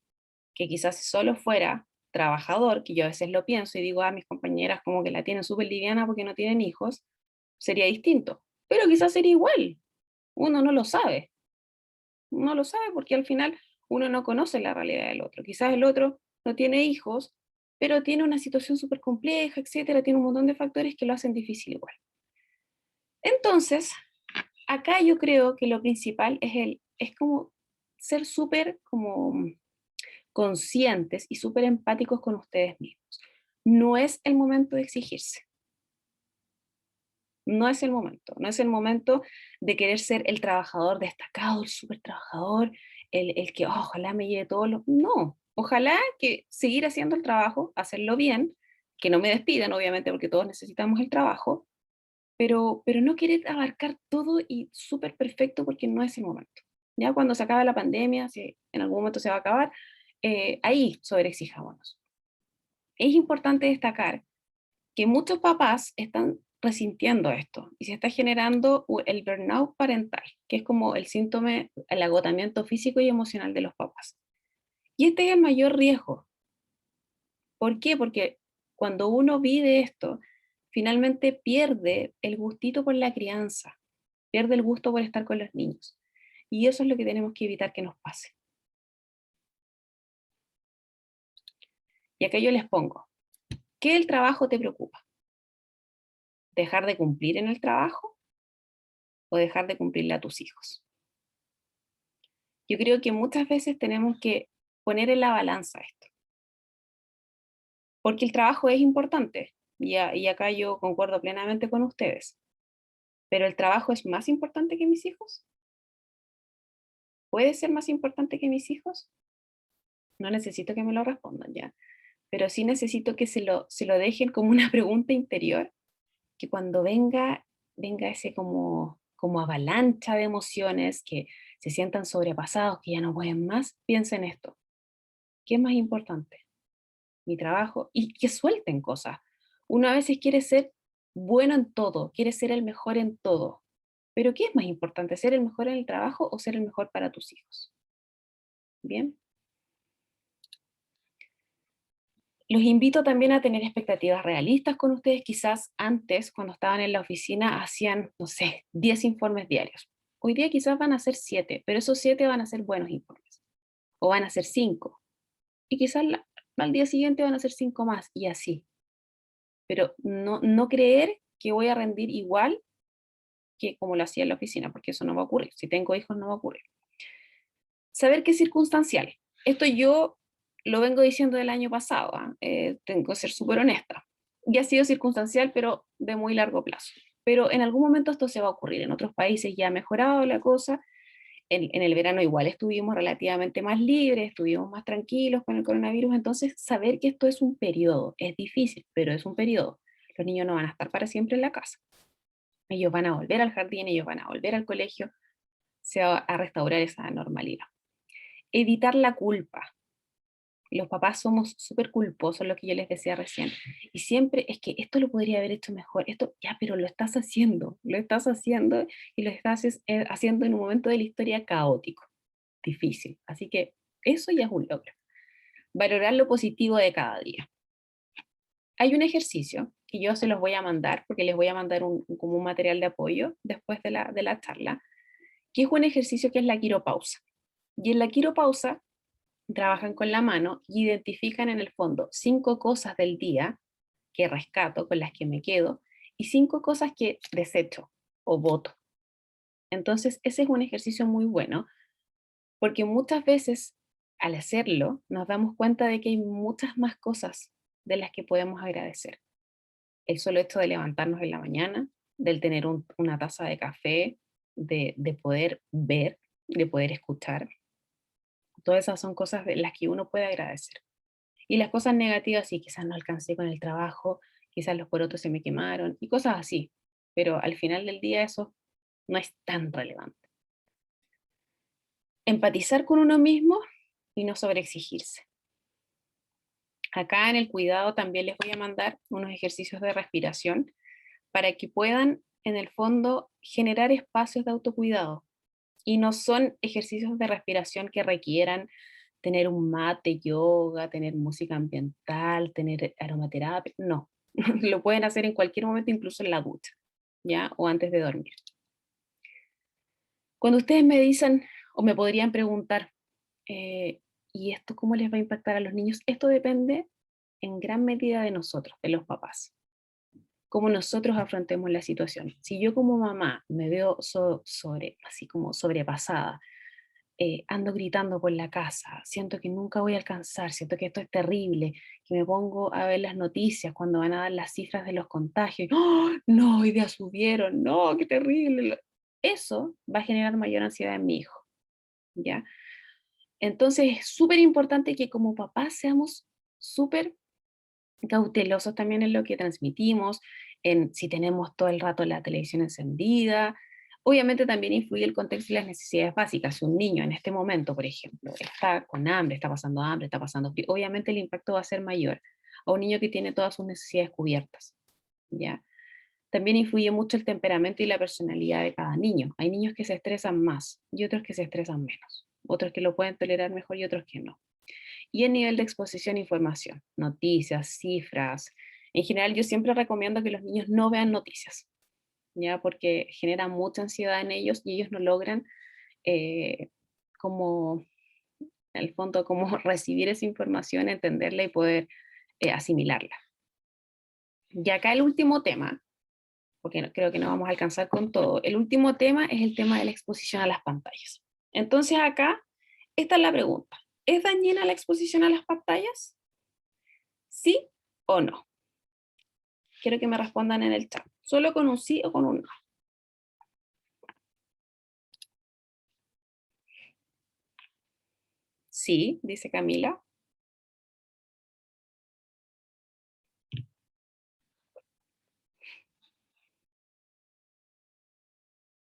que quizás si solo fuera trabajador, que yo a veces lo pienso y digo, ah, mis compañeras como que la tienen súper liviana porque no tienen hijos, sería distinto. Pero quizás sería igual, uno no lo sabe, no lo sabe porque al final uno no conoce la realidad del otro. Quizás el otro no tiene hijos, pero tiene una situación súper compleja, etcétera, tiene un montón de factores que lo hacen difícil igual. Entonces, acá yo creo que lo principal es como ser súper como conscientes y súper empáticos con ustedes mismos. No es el momento de exigirse. No es el momento. No es el momento de querer ser el trabajador destacado, el súper trabajador, el que oh, ojalá me lleve todo lo... No, ojalá que seguir haciendo el trabajo, hacerlo bien, que no me despidan, obviamente, porque todos necesitamos el trabajo, pero no querer abarcar todo y súper perfecto porque no es el momento. Ya cuando se acabe la pandemia, si en algún momento se va a acabar, ahí sobreexijámonos. Es importante destacar que muchos papás están resintiendo esto y se está generando el burnout parental, que es como el síntoma, el agotamiento físico y emocional de los papás. Y este es el mayor riesgo. ¿Por qué? Porque cuando uno vive esto, finalmente pierde el gustito por la crianza, pierde el gusto por estar con los niños. Y eso es lo que tenemos que evitar que nos pase. Y acá yo les pongo, ¿qué del trabajo te preocupa? ¿Dejar de cumplir en el trabajo o dejar de cumplirle a tus hijos? Yo creo que muchas veces tenemos que poner en la balanza esto, porque el trabajo es importante, y acá yo concuerdo plenamente con ustedes, pero ¿el trabajo es más importante que mis hijos? ¿Puede ser más importante que mis hijos? No necesito que me lo respondan ya, pero sí necesito que se lo dejen como una pregunta interior, que cuando venga ese como avalancha de emociones, que se sientan sobrepasados, que ya no pueden más, piensen esto, ¿qué es más importante? Mi trabajo, y que suelten cosas. Uno a veces quiere ser bueno en todo, quiere ser el mejor en todo, Pero ¿qué es más importante? ¿Ser el mejor en el trabajo o ser el mejor para tus hijos? Bien. Los invito también a tener expectativas realistas con ustedes. Quizás antes, cuando estaban en la oficina, hacían, no sé, 10 informes diarios. Hoy día quizás van a ser 7, pero esos 7 van a ser buenos informes. O van a ser 5. Y quizás al día siguiente van a ser 5 más, y así. Pero no creer que voy a rendir igual que como lo hacía en la oficina, porque eso no va a ocurrir. Si tengo hijos, no va a ocurrir. Saber que es circunstancial. Esto yo lo vengo diciendo del año pasado, tengo que ser súper honesta. Y ha sido circunstancial, pero de muy largo plazo. Pero en algún momento esto se va a ocurrir. En otros países ya ha mejorado la cosa. En el verano igual estuvimos relativamente más libres, estuvimos más tranquilos con el coronavirus. Entonces, saber que esto es un periodo, es difícil, pero es un periodo. Los niños no van a estar para siempre en la casa. Ellos van a volver al jardín, ellos van a volver al colegio, se va a restaurar esa normalidad. Evitar la culpa. Los papás somos súper culposos, lo que yo les decía recién. Y siempre es que esto lo podría haber hecho mejor, esto ya, pero lo estás haciendo y lo estás haciendo en un momento de la historia caótico, difícil. Así que eso ya es un logro. Valorar lo positivo de cada día. Hay un ejercicio que yo se los voy a mandar, porque les voy a mandar como un material de apoyo después de la charla, que es un ejercicio que es la quiropausa. Y en la quiropausa trabajan con la mano y identifican en el fondo 5 cosas del día que rescato, con las que me quedo, y 5 cosas que desecho o voto. Entonces, ese es un ejercicio muy bueno, porque muchas veces al hacerlo nos damos cuenta de que hay muchas más cosas de las que podemos agradecer. El solo hecho de levantarnos en la mañana, del tener una taza de café, de poder ver, de poder escuchar, todas esas son cosas de las que uno puede agradecer. Y las cosas negativas, sí, quizás no alcancé con el trabajo, quizás los porotos se me quemaron y cosas así. Pero al final del día eso no es tan relevante. Empatizar con uno mismo y no sobreexigirse. Acá en el cuidado también les voy a mandar unos ejercicios de respiración para que puedan, en el fondo, generar espacios de autocuidado. Y no son ejercicios de respiración que requieran tener un mate, yoga, tener música ambiental, tener aromaterapia. No, lo pueden hacer en cualquier momento, incluso en la ducha, ¿ya? O antes de dormir. Cuando ustedes me dicen o me podrían preguntar, ¿y esto cómo les va a impactar a los niños? Esto depende en gran medida de nosotros, de los papás, cómo nosotros afrontemos la situación. Si yo como mamá me veo así como sobrepasada, ando gritando por la casa, siento que nunca voy a alcanzar, siento que esto es terrible, que me pongo a ver las noticias cuando van a dar las cifras de los contagios, ¡oh, no, hoy día subieron, no, qué terrible! Eso va a generar mayor ansiedad en mi hijo, ¿ya? Entonces es súper importante que como papás seamos súper cautelosos también en lo que transmitimos, en si tenemos todo el rato la televisión encendida. Obviamente también influye el contexto y las necesidades básicas. Si un niño en este momento, por ejemplo, está con hambre, está pasando frío, obviamente el impacto va a ser mayor a un niño que tiene todas sus necesidades cubiertas, ¿ya? También influye mucho el temperamento y la personalidad de cada niño. Hay niños que se estresan más y otros que se estresan menos. Otros que lo pueden tolerar mejor y otros que no. Y el nivel de exposición a información, noticias, cifras. En general, yo siempre recomiendo que los niños no vean noticias, ¿ya? Porque genera mucha ansiedad en ellos y ellos no logran como, en el fondo, como recibir esa información, entenderla y poder asimilarla. Y acá el último tema, porque creo que no vamos a alcanzar con todo, el último tema es el tema de la exposición a las pantallas. Entonces acá, esta es la pregunta. ¿Es dañina la exposición a las pantallas? ¿Sí o no? Quiero que me respondan en el chat. Solo con un sí o con un no. Sí, dice Camila.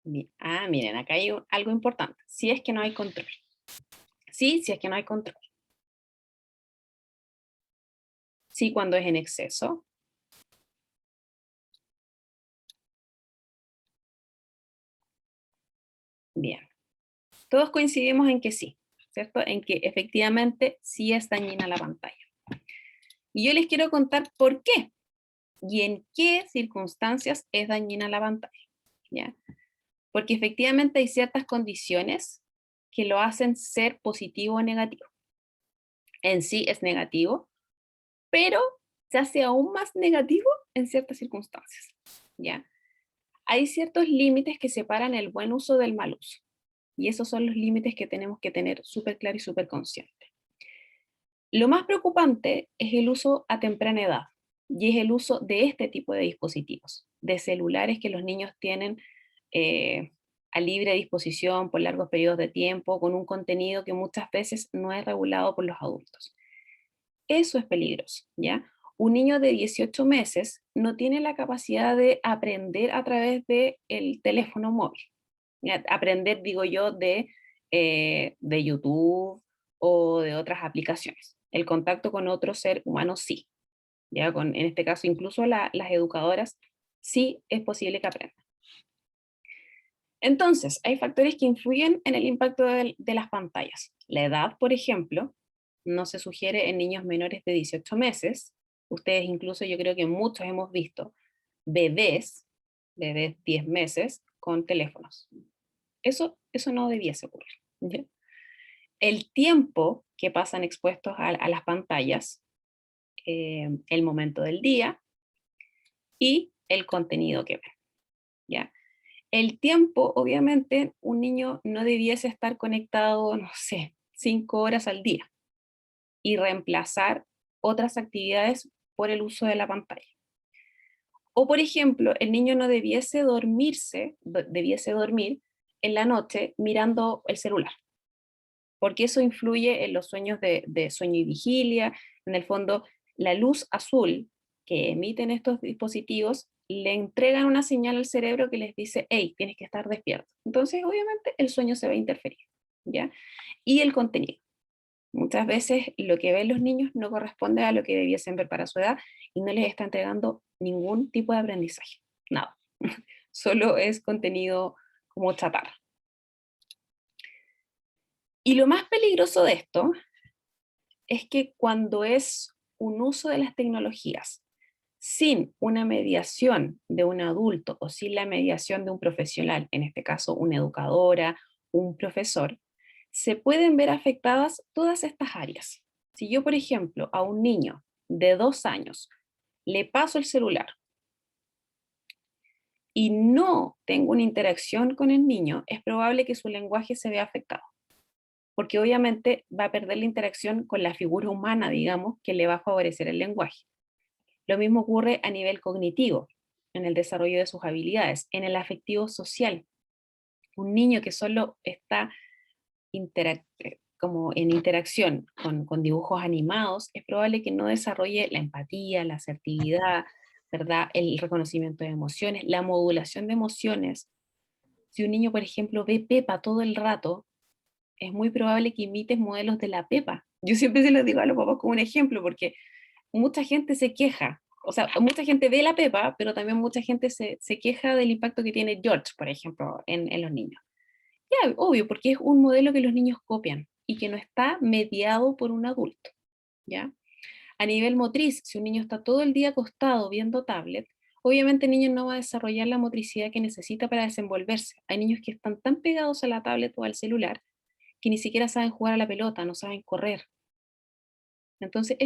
Miren, acá hay algo importante. Si es que no hay control. Sí, si es que no hay control. Sí, cuando es en exceso. Bien. Todos coincidimos en que sí, ¿cierto? En que efectivamente sí es dañina la pantalla. Y yo les quiero contar por qué y en qué circunstancias es dañina la pantalla, ¿ya? Porque efectivamente hay ciertas condiciones que lo hacen ser positivo o negativo. En sí es negativo, pero se hace aún más negativo en ciertas circunstancias, ¿ya? Hay ciertos límites que separan el buen uso del mal uso, y esos son los límites que tenemos que tener súper claro y súper consciente. Lo más preocupante es el uso a temprana edad, y es el uso de este tipo de dispositivos, de celulares que los niños tienen eh, a libre disposición por largos periodos de tiempo, con un contenido que muchas veces no es regulado por los adultos. Eso es peligroso, ¿ya? Un niño de 18 meses no tiene la capacidad de aprender a través del teléfono móvil. ¿Ya? Aprender, digo yo, de YouTube o de otras aplicaciones. El contacto con otro ser humano sí. ¿Ya? En este caso, incluso las educadoras, sí es posible que aprendan. Entonces, hay factores que influyen en el impacto de las pantallas. La edad, por ejemplo, no se sugiere en niños menores de 18 meses. Ustedes incluso, yo creo que muchos hemos visto bebés, bebés 10 meses, con teléfonos. Eso no debiese ocurrir. ¿Ya? El tiempo que pasan expuestos a las pantallas, el momento del día y el contenido que ven. ¿Ya? El tiempo, obviamente, un niño no debiese estar conectado, no sé, 5 horas al día y reemplazar otras actividades por el uso de la pantalla. O, por ejemplo, el niño no debiese dormir en la noche mirando el celular, porque eso influye en los sueños de sueño y vigilia. En el fondo, la luz azul que emiten estos dispositivos le entregan una señal al cerebro que les dice, hey, tienes que estar despierto. Entonces, obviamente, el sueño se va a interferir, ¿ya? Y el contenido. Muchas veces lo que ven los niños no corresponde a lo que debiesen ver para su edad y no les está entregando ningún tipo de aprendizaje, nada. Solo es contenido como chatarra. Y lo más peligroso de esto es que cuando es un uso de las tecnologías sin una mediación de un adulto o sin la mediación de un profesional, en este caso una educadora, un profesor, se pueden ver afectadas todas estas áreas. Si yo, por ejemplo, a un niño de 2 años le paso el celular y no tengo una interacción con el niño, es probable que su lenguaje se vea afectado, porque obviamente va a perder la interacción con la figura humana, digamos, que le va a favorecer el lenguaje. Lo mismo ocurre a nivel cognitivo, en el desarrollo de sus habilidades, en el afectivo social. Un niño que solo está como en interacción con dibujos animados, es probable que no desarrolle la empatía, la asertividad, ¿verdad? El reconocimiento de emociones, la modulación de emociones. Si un niño, por ejemplo, ve Pepa todo el rato, es muy probable que imites modelos de la Pepa. Yo siempre se los digo a los papás como un ejemplo, porque mucha gente se queja, o sea, mucha gente ve la Pepa, pero también mucha gente se queja del impacto que tiene George, por ejemplo, en los niños. Ya, obvio, porque es un modelo que los niños copian y que no está mediado por un adulto, ¿ya? A nivel motriz, si un niño está todo el día acostado viendo tablet, obviamente el niño no va a desarrollar la motricidad que necesita para desenvolverse. Hay niños que están tan pegados a la tablet o al celular que ni siquiera saben jugar a la pelota, no saben correr. Entonces,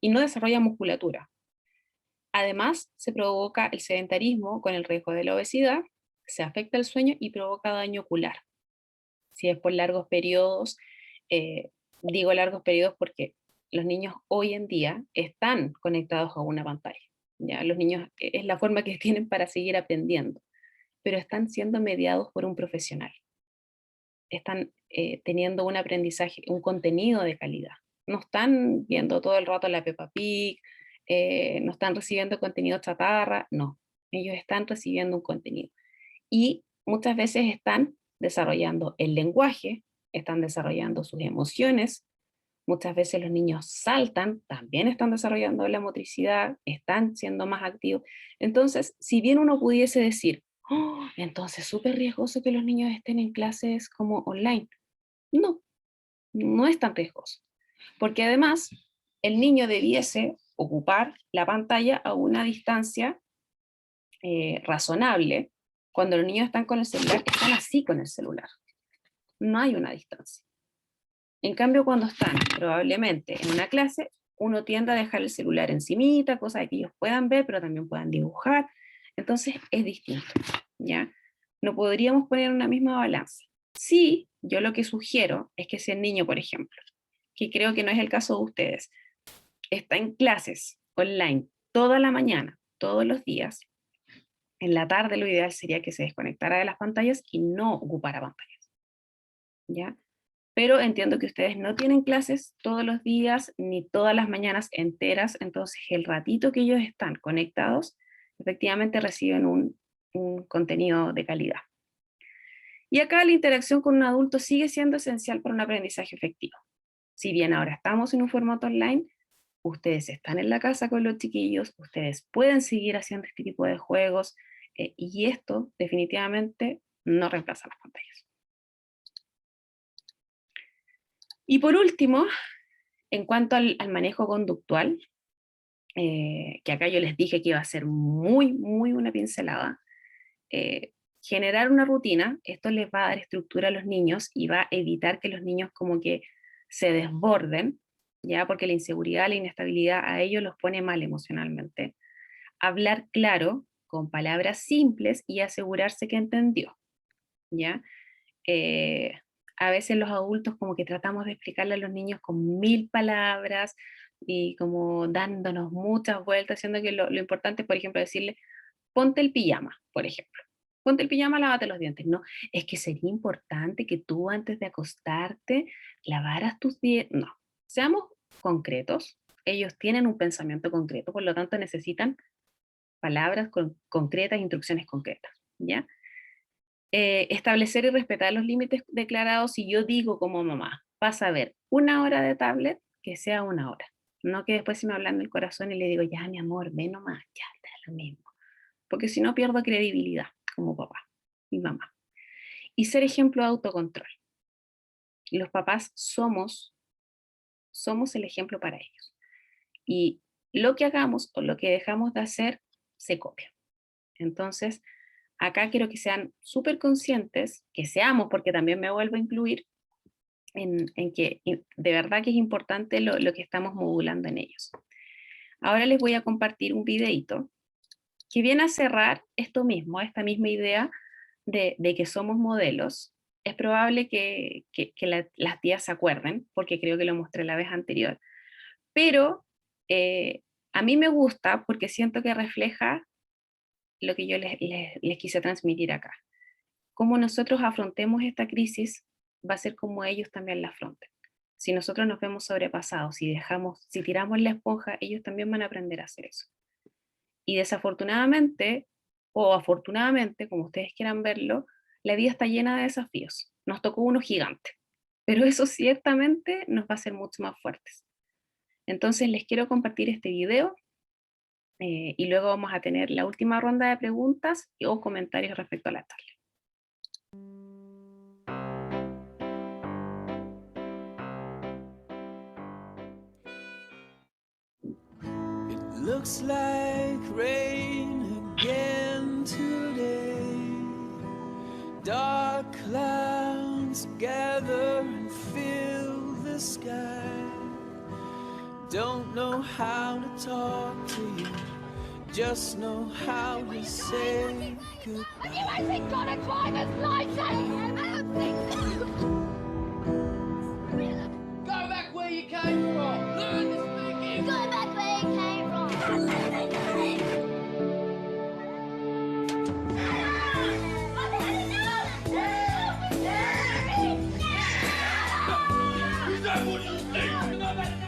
y no desarrolla musculatura. Además, se provoca el sedentarismo con el riesgo de la obesidad, se afecta el sueño y provoca daño ocular. Si es por largos periodos, digo largos periodos porque los niños hoy en día están conectados a una pantalla. ¿Ya? Los niños es la forma que tienen para seguir aprendiendo, pero están siendo mediados por un profesional. Están teniendo un aprendizaje, un contenido de calidad. No están viendo todo el rato la Peppa Pig, no están recibiendo contenido chatarra, no. Ellos están recibiendo un contenido. Y muchas veces están desarrollando el lenguaje, están desarrollando sus emociones, muchas veces los niños saltan, también están desarrollando la motricidad, están siendo más activos. Entonces, si bien uno pudiese decir, ¡Oh! Entonces, súper riesgoso que los niños estén en clases como online. No, no es tan riesgoso. Porque además, el niño debiese ocupar la pantalla a una distancia razonable. Cuando los niños están con el celular, están así con el celular. No hay una distancia. En cambio, cuando están probablemente en una clase, uno tiende a dejar el celular encimita, cosas que ellos puedan ver, pero también puedan dibujar. Entonces es distinto, ¿ya? No podríamos poner una misma balanza. Sí, yo lo que sugiero es que si el niño, por ejemplo, que creo que no es el caso de ustedes, está en clases online toda la mañana, todos los días, en la tarde lo ideal sería que se desconectara de las pantallas y no ocupara pantallas, ¿ya? Pero entiendo que ustedes no tienen clases todos los días ni todas las mañanas enteras, entonces el ratito que ellos están conectados, efectivamente reciben un contenido de calidad. Y acá la interacción con un adulto sigue siendo esencial para un aprendizaje efectivo. Si bien ahora estamos en un formato online, ustedes están en la casa con los chiquillos, ustedes pueden seguir haciendo este tipo de juegos, y esto definitivamente no reemplaza las pantallas. Y por último, en cuanto al manejo conductual, que acá yo les dije que iba a ser muy una pincelada, generar una rutina, esto les va a dar estructura a los niños y va a evitar que los niños como que se desborden, ya porque la inseguridad, la inestabilidad a ellos los pone mal emocionalmente. Hablar claro, con palabras simples y asegurarse que entendió, ¿ya? Eh, a veces los adultos como que tratamos de explicarle a los niños con 1000 palabras y como dándonos muchas vueltas, haciendo que lo importante es, por ejemplo, decirle, ponte el pijama, por ejemplo. Ponte el pijama, lávate los dientes. No, es que sería importante que tú antes de acostarte lavaras tus dientes. No, seamos concretos. Ellos tienen un pensamiento concreto, por lo tanto necesitan palabras concretas, instrucciones concretas, ¿ya? Establecer y respetar los límites declarados. Si yo digo como mamá, vas a ver 1 hora de tablet, que sea 1 hora. No que después se me hablan el corazón y le digo, ya mi amor, ve nomás, ya, te da lo mismo. Porque si no pierdo credibilidad como papá y mamá. Y ser ejemplo de autocontrol. Los papás somos el ejemplo para ellos. Y lo que hagamos o lo que dejamos de hacer se copia. Entonces, acá quiero que sean súper conscientes, que seamos, porque también me vuelvo a incluir, en que de verdad que es importante lo que estamos modulando en ellos. Ahora les voy a compartir un videito que viene a cerrar esto mismo, esta misma idea de que somos modelos. Es probable que las tías se acuerden, porque creo que lo mostré la vez anterior, pero a mí me gusta porque siento que refleja lo que yo les quise transmitir acá. Cómo nosotros afrontemos esta crisis va a ser como ellos también la afronten. Si nosotros nos vemos sobrepasados, si tiramos la esponja, ellos también van a aprender a hacer eso. Y desafortunadamente, o afortunadamente, como ustedes quieran verlo, la vida está llena de desafíos. Nos tocó uno gigante, pero eso ciertamente nos va a hacer mucho más fuertes. Entonces les quiero compartir este video, y luego vamos a tener la última ronda de preguntas o comentarios respecto a la charla. It looks like rain again today. Dark clouds gather and fill the sky. Don't know how to talk to you, just know how to say goodbye. Have you actually got a driver's license? I don't think so. Go back where you came from. Learn to speak English. Go back where you came from. Is that what you think? No, that's not.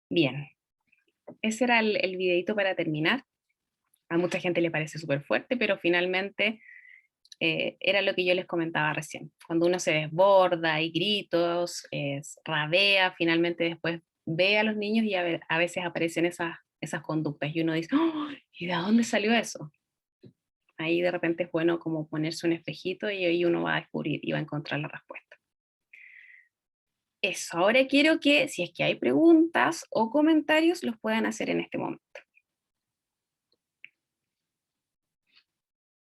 Bien. ese era el videito para terminar. A mucha gente le parece súper fuerte, pero finalmente era lo que yo les comentaba recién. Cuando uno se desborda, hay gritos, rabea, finalmente después ve a los niños y a veces aparecen esas conductas y uno dice, ¡oh! ¿Y de dónde salió eso? Ahí de repente es bueno como ponerse un espejito y ahí uno va a descubrir y va a encontrar la respuesta. Eso, ahora quiero que si es que hay preguntas o comentarios los puedan hacer en este momento.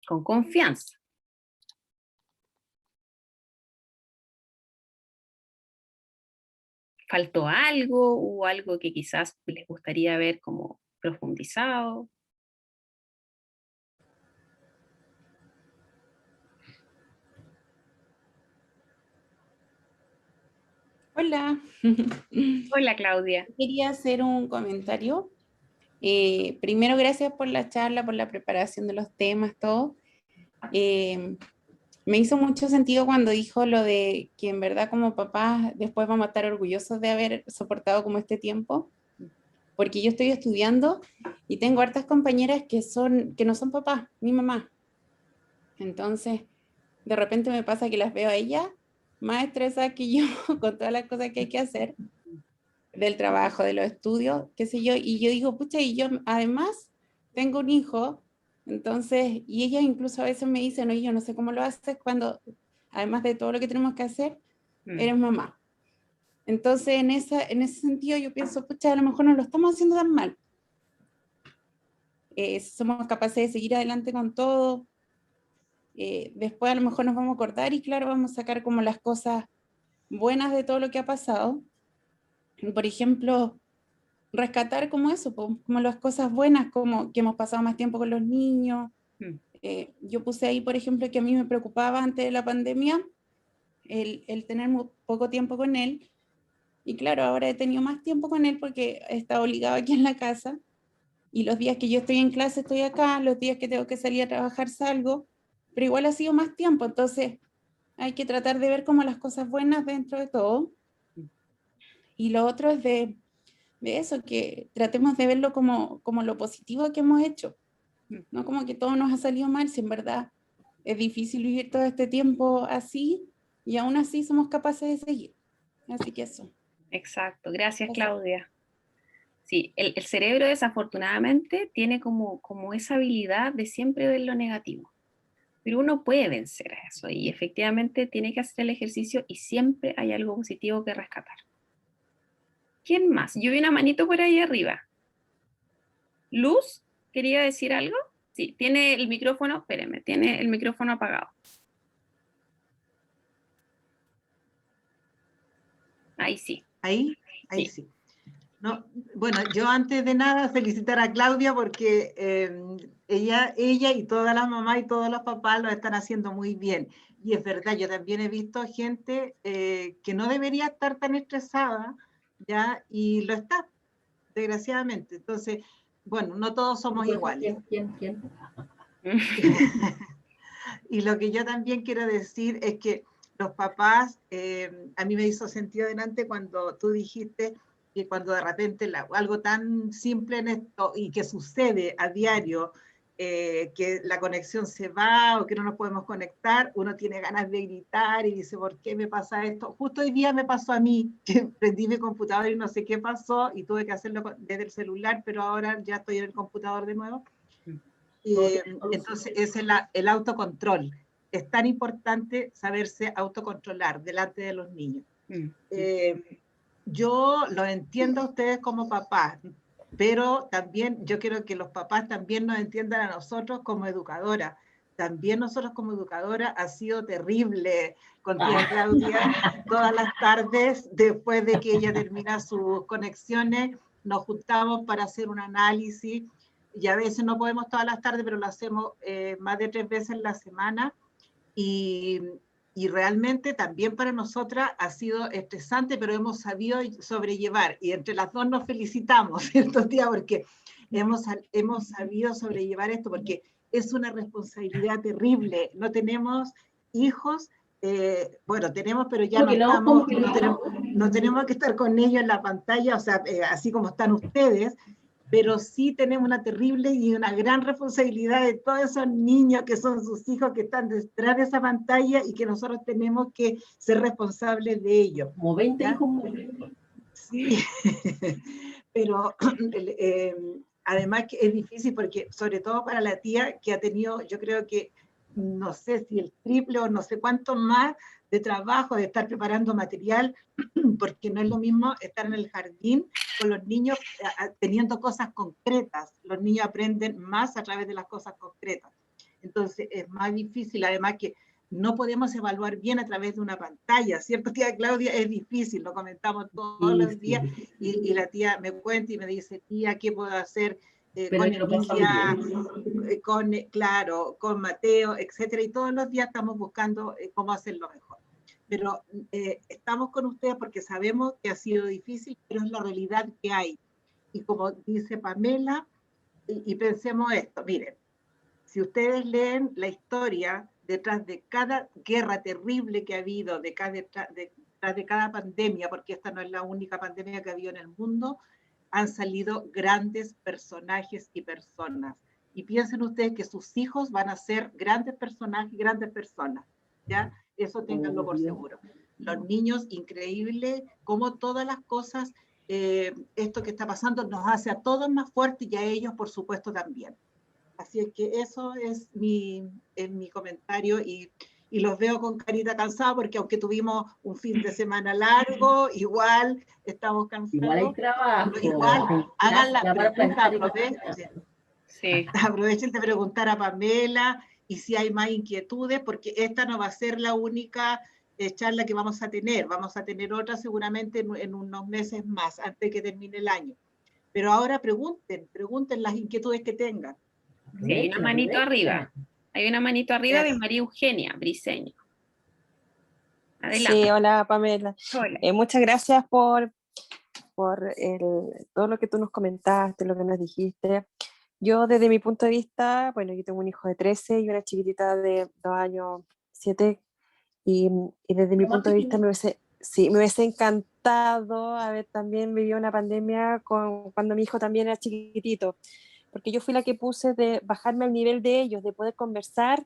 Con confianza. ¿Faltó algo o algo que quizás les gustaría ver como profundizado? Hola, Hola, Claudia. quería hacer un comentario. Primero, gracias por la charla, por la preparación de los temas, todo. Me hizo mucho sentido cuando dijo lo de que en verdad como papás después vamos a estar orgullosos de haber soportado como este tiempo, porque yo estoy estudiando y tengo hartas compañeras que no son papás, mi mamá. Entonces, de repente me pasa que las veo a ellas más estresadas que yo con todas las cosas que hay que hacer del trabajo, de los estudios, qué sé yo, y yo digo, pucha, y yo además tengo un hijo, entonces, y ellas incluso a veces me dicen, oye, yo no sé cómo lo haces cuando, además de todo lo que tenemos que hacer, eres mamá. Entonces, en ese sentido yo pienso, pucha, a lo mejor no lo estamos haciendo tan mal. Somos capaces de seguir adelante con todo. Después a lo mejor nos vamos a acordar y claro, vamos a sacar como las cosas buenas de todo lo que ha pasado. Por ejemplo, rescatar como eso, como las cosas buenas, como que hemos pasado más tiempo con los niños. Yo puse ahí, por ejemplo, que a mí me preocupaba antes de la pandemia el tener muy poco tiempo con él. Y claro, ahora he tenido más tiempo con él porque he estado obligado aquí en la casa. Y los días que yo estoy en clase estoy acá, los días que tengo que salir a trabajar salgo, pero igual ha sido más tiempo. Entonces hay que tratar de ver como las cosas buenas dentro de todo. Y lo otro es de eso, que tratemos de verlo como lo positivo que hemos hecho, no como que todo nos ha salido mal, si en verdad es difícil vivir todo este tiempo así, y aún así somos capaces de seguir. Así que eso. Exacto, gracias Claudia. Sí, el cerebro desafortunadamente tiene como esa habilidad de siempre ver lo negativo, pero uno puede vencer a eso y efectivamente tiene que hacer el ejercicio y siempre hay algo positivo que rescatar. ¿Quién más? Yo vi una manito por ahí arriba. Luz, ¿quería decir algo? Sí, tiene el micrófono, espérenme, tiene el micrófono apagado. Ahí sí. Ahí Sí. sí. No, bueno, yo antes de nada felicitar a Claudia porque ella y todas las mamás y todos los papás lo están haciendo muy bien. Y es verdad, yo también he visto gente que no debería estar tan estresada, ¿ya? Y lo está, desgraciadamente. Entonces, bueno, no todos somos iguales. ¿Quién? Y lo que yo también quiero decir es que los papás, a mí me hizo sentido delante cuando tú dijiste que cuando de repente algo tan simple en esto y que sucede a diario, que la conexión se va o que no nos podemos conectar, uno tiene ganas de gritar y dice, ¿por qué me pasa esto? Justo hoy día me pasó a mí, que prendí mi computador y no sé qué pasó y tuve que hacerlo desde el celular, pero ahora ya estoy en el computador de nuevo. Entonces es el autocontrol. Es tan importante saberse autocontrolar delante de los niños. Yo lo entiendo a ustedes como papás, pero también yo quiero que los papás también nos entiendan a nosotros como educadoras. También nosotros como educadora ha sido terrible con tía Claudia. Todas las tardes, después de que ella termina sus conexiones, nos juntamos para hacer un análisis y a veces no podemos todas las tardes, pero lo hacemos más de 3 veces en la semana. Y realmente también para nosotras ha sido estresante, pero hemos sabido sobrellevar. Y entre las dos nos felicitamos estos días porque hemos sabido sobrellevar esto, porque es una responsabilidad terrible. No tenemos hijos, bueno, tenemos, pero ya no estamos, no tenemos que estar con ellos en la pantalla, o sea, así como están ustedes, pero sí tenemos una terrible y una gran responsabilidad de todos esos niños que son sus hijos que están detrás de esa pantalla y que nosotros tenemos que ser responsables de ellos. Como 20 ¿Ya? hijos muy. Sí, pero además que es difícil porque sobre todo para la tía que ha tenido, yo creo que no sé si el triple o no sé cuánto más de trabajo, de estar preparando material, porque no es lo mismo estar en el jardín con los niños teniendo cosas concretas. Los niños aprenden más a través de las cosas concretas. Entonces es más difícil, además que no podemos evaluar bien a través de una pantalla, ¿cierto, tía Claudia? Es difícil, lo comentamos todos los días, y la tía me cuenta y me dice, tía, ¿qué puedo hacer con Emilia, claro, con Mateo, etcétera? Y todos los días estamos buscando cómo hacerlo mejor. Pero estamos con ustedes porque sabemos que ha sido difícil, pero es la realidad que hay. Y como dice Pamela, y pensemos esto, miren, si ustedes leen la historia detrás de cada guerra terrible que ha habido, detrás de cada pandemia, porque esta no es la única pandemia que ha habido en el mundo, han salido grandes personajes y personas. Y piensen ustedes que sus hijos van a ser grandes personajes y grandes personas, ¿ya? Eso ténganlo por seguro. Los niños, increíble cómo todas las cosas, esto que está pasando nos hace a todos más fuertes y a ellos, por supuesto, también. Así es que eso es mi comentario y los veo con carita cansada porque aunque tuvimos un fin de semana largo, igual estamos cansados. Igual hay trabajo. Igual, hagan la pregunta, aprovechen. Sí. Aprovechen de preguntar a Pamela y si hay más inquietudes, porque esta no va a ser la única charla que vamos a tener. Vamos a tener otra seguramente en unos meses más, antes de que termine el año. Pero ahora pregunten las inquietudes que tengan. Sí, hay una manito arriba. Hay una manito arriba de María Eugenia Briceño. Adelante. Sí, hola Pamela. Hola. Muchas gracias por todo lo que tú nos comentaste, lo que nos dijiste. Yo desde mi punto de vista, bueno, yo tengo un hijo de 13 y una chiquitita de 2 años, 7, y desde mi punto de vista me hubiese encantado haber también vivido una pandemia cuando mi hijo también era chiquitito, porque yo fui la que puse de bajarme al nivel de ellos, de poder conversar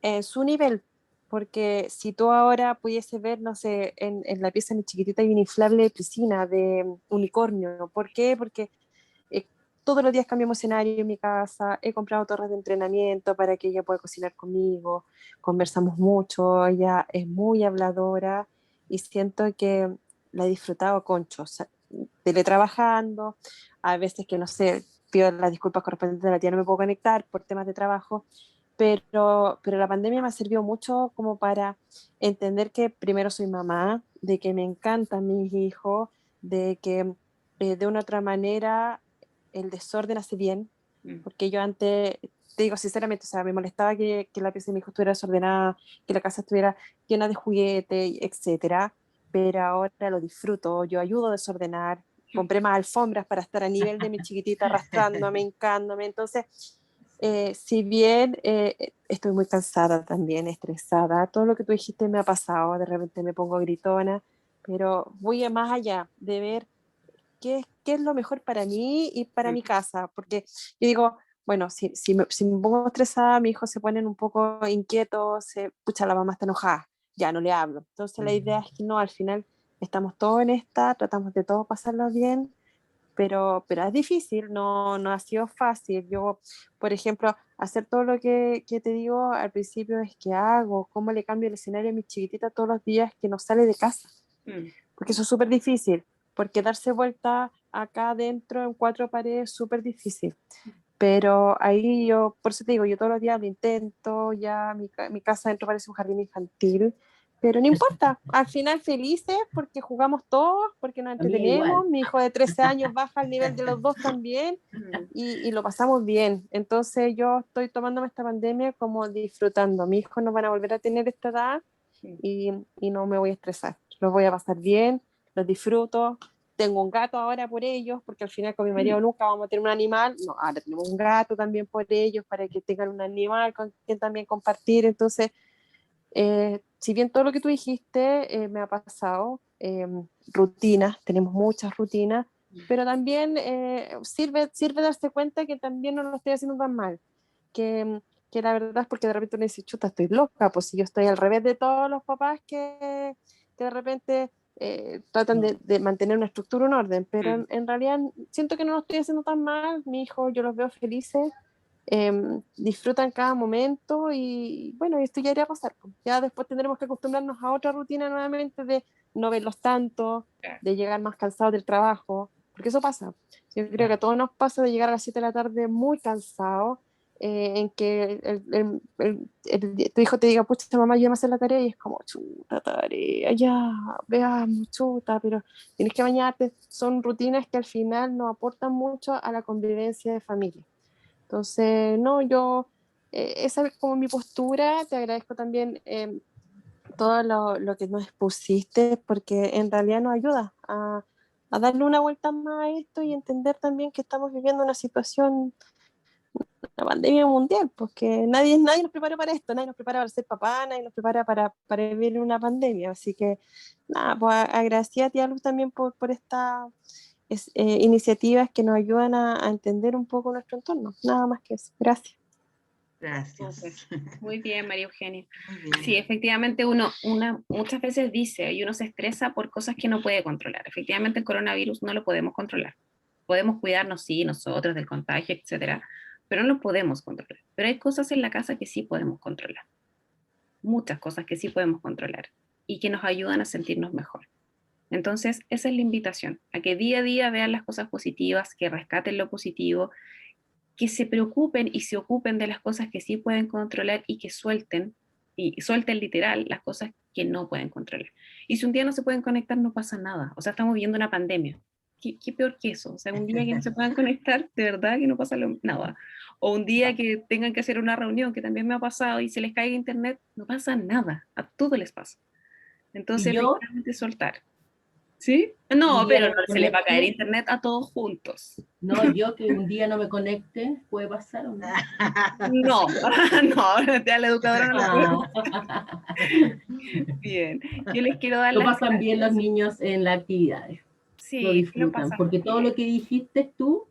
en su nivel, porque si tú ahora pudieses ver, no sé, en la pieza de mi chiquitita hay una inflable piscina de unicornio. ¿Por qué? Porque todos los días cambiamos escenario en mi casa, he comprado torres de entrenamiento para que ella pueda cocinar conmigo, conversamos mucho, ella es muy habladora y siento que la he disfrutado concho, o sea, teletrabajando, a veces que no sé, pido las disculpas correspondientes, la tía no me puedo conectar por temas de trabajo, pero la pandemia me ha servido mucho como para entender que primero soy mamá, de que me encantan mis hijos, de que de una otra manera el desorden hace bien, porque yo antes, te digo sinceramente, o sea, me molestaba que la pieza de mi hijo estuviera desordenada, que la casa estuviera llena de juguetes, etcétera, pero ahora lo disfruto, yo ayudo a desordenar, compré más alfombras para estar a nivel de mi chiquitita arrastrándome, hincándome, entonces si bien estoy muy cansada también, estresada, todo lo que tú dijiste me ha pasado, de repente me pongo gritona, pero voy más allá de ver qué es lo mejor para mí y para mi casa, porque yo digo, bueno, si me pongo estresada, mis hijos se ponen un poco inquietos, pucha, la mamá está enojada, ya no le hablo. Entonces la idea es que no, al final estamos todos en esta, tratamos de todos pasarlo bien, pero es difícil, no ha sido fácil. Yo, por ejemplo, hacer todo lo que te digo al principio es que hago, cómo le cambio el escenario a mi chiquitita todos los días que no sale de casa, porque eso es súper difícil, porque darse vuelta acá adentro en 4 paredes es súper difícil. Pero ahí yo, por eso te digo, yo todos los días lo intento, ya mi casa adentro parece un jardín infantil, pero no importa, al final felices porque jugamos todos, porque nos entretenemos, mi hijo de 13 años baja al nivel de los 2 también y lo pasamos bien. Entonces yo estoy tomándome esta pandemia como disfrutando, mis hijos no van a volver a tener esta edad y no me voy a estresar, los voy a pasar bien, los disfruto. Tengo un gato ahora por ellos, porque al final con mi marido nunca vamos a tener un animal, no, ahora tenemos un gato también por ellos, para que tengan un animal con quien también compartir. Entonces, si bien todo lo que tú dijiste me ha pasado, rutinas, tenemos muchas rutinas, pero también sirve darse cuenta que también no lo estoy haciendo tan mal, que la verdad es porque de repente uno dice, chuta, estoy loca, pues si yo estoy al revés de todos los papás que de repente tratan de mantener una estructura, un orden, pero en realidad siento que no lo estoy haciendo tan mal. Mi hijo, yo los veo felices, disfrutan cada momento y bueno, esto ya irá a pasar, pues. Ya después tendremos que acostumbrarnos a otra rutina nuevamente de no verlos tanto, de llegar más cansados del trabajo, porque eso pasa. Yo creo que a todos nos pasa de llegar a las 7 de la tarde muy cansados, en que tu hijo te diga, pucha, mamá, ayúdame a hacer la tarea, y es como, chuta, tarea, ya, veamos, chuta, pero tienes que bañarte. Son rutinas que al final nos aportan mucho a la convivencia de familia. Entonces, no, esa es como mi postura. Te agradezco también todo lo que nos expusiste, porque en realidad nos ayuda a darle una vuelta más a esto y entender también que estamos viviendo una situación, una pandemia mundial, porque nadie nos prepara para esto, nadie nos prepara para ser papá, nadie nos prepara para vivir una pandemia. Así que, nada, pues agradecida a ti, Luz, también por estas iniciativas que nos ayudan a entender un poco nuestro entorno. Nada más que eso. Gracias. Gracias. Muy bien, María Eugenia. Muy bien. Sí, efectivamente uno muchas veces dice y uno se estresa por cosas que no puede controlar. Efectivamente el coronavirus no lo podemos controlar. Podemos cuidarnos, sí, nosotros del contagio, etcétera, pero no lo podemos controlar. Pero hay cosas en la casa que sí podemos controlar. Muchas cosas que sí podemos controlar y que nos ayudan a sentirnos mejor. Entonces, esa es la invitación, a que día a día vean las cosas positivas, que rescaten lo positivo, que se preocupen y se ocupen de las cosas que sí pueden controlar y que suelten literal las cosas que no pueden controlar. Y si un día no se pueden conectar, no pasa nada. O sea, estamos viviendo una pandemia. ¿Qué peor que eso? O sea, un día que no se puedan conectar, de verdad que no pasa nada. O un día que tengan que hacer una reunión, que también me ha pasado, y se les caiga internet, no pasa nada. A todos les pasa. Entonces, ¿Y yo? efectivamente, soltar. ¿Sí? No, Un día pero no no me se les va a caer conecte. internet a todos juntos. No, yo que un día no me conecte, ¿puede pasar o no? No, no, ya la educadora no lo puede. Ah. Bien, yo les quiero dar Lo las pasan bien los gracias. niños en las actividades, lo Sí, lo disfrutan, pasamos porque todo bien. lo que dijiste tú,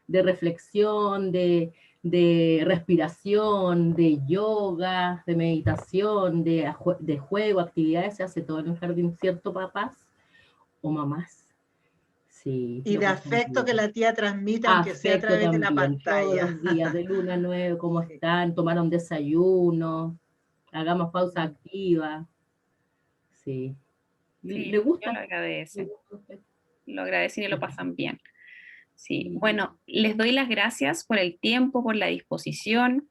de reflexión, de respiración, de yoga, de meditación, de juego, actividades, se hace todo en el jardín, ¿cierto, papás o mamás? Sí, Y lo de pasan afecto que bien. la tía transmite, aunque sea a Afecto través de la también, todos pantalla. los días, de luna a 9, ¿cómo están? ¿Tomaron desayuno? Hagamos pausa activa. Sí. Sí, ¿Le yo gusta? lo ¿Le agradecen. gusta a usted? Lo agradecen y lo pasan bien. Sí, Sí. bueno, les doy las gracias por el tiempo, por la disposición.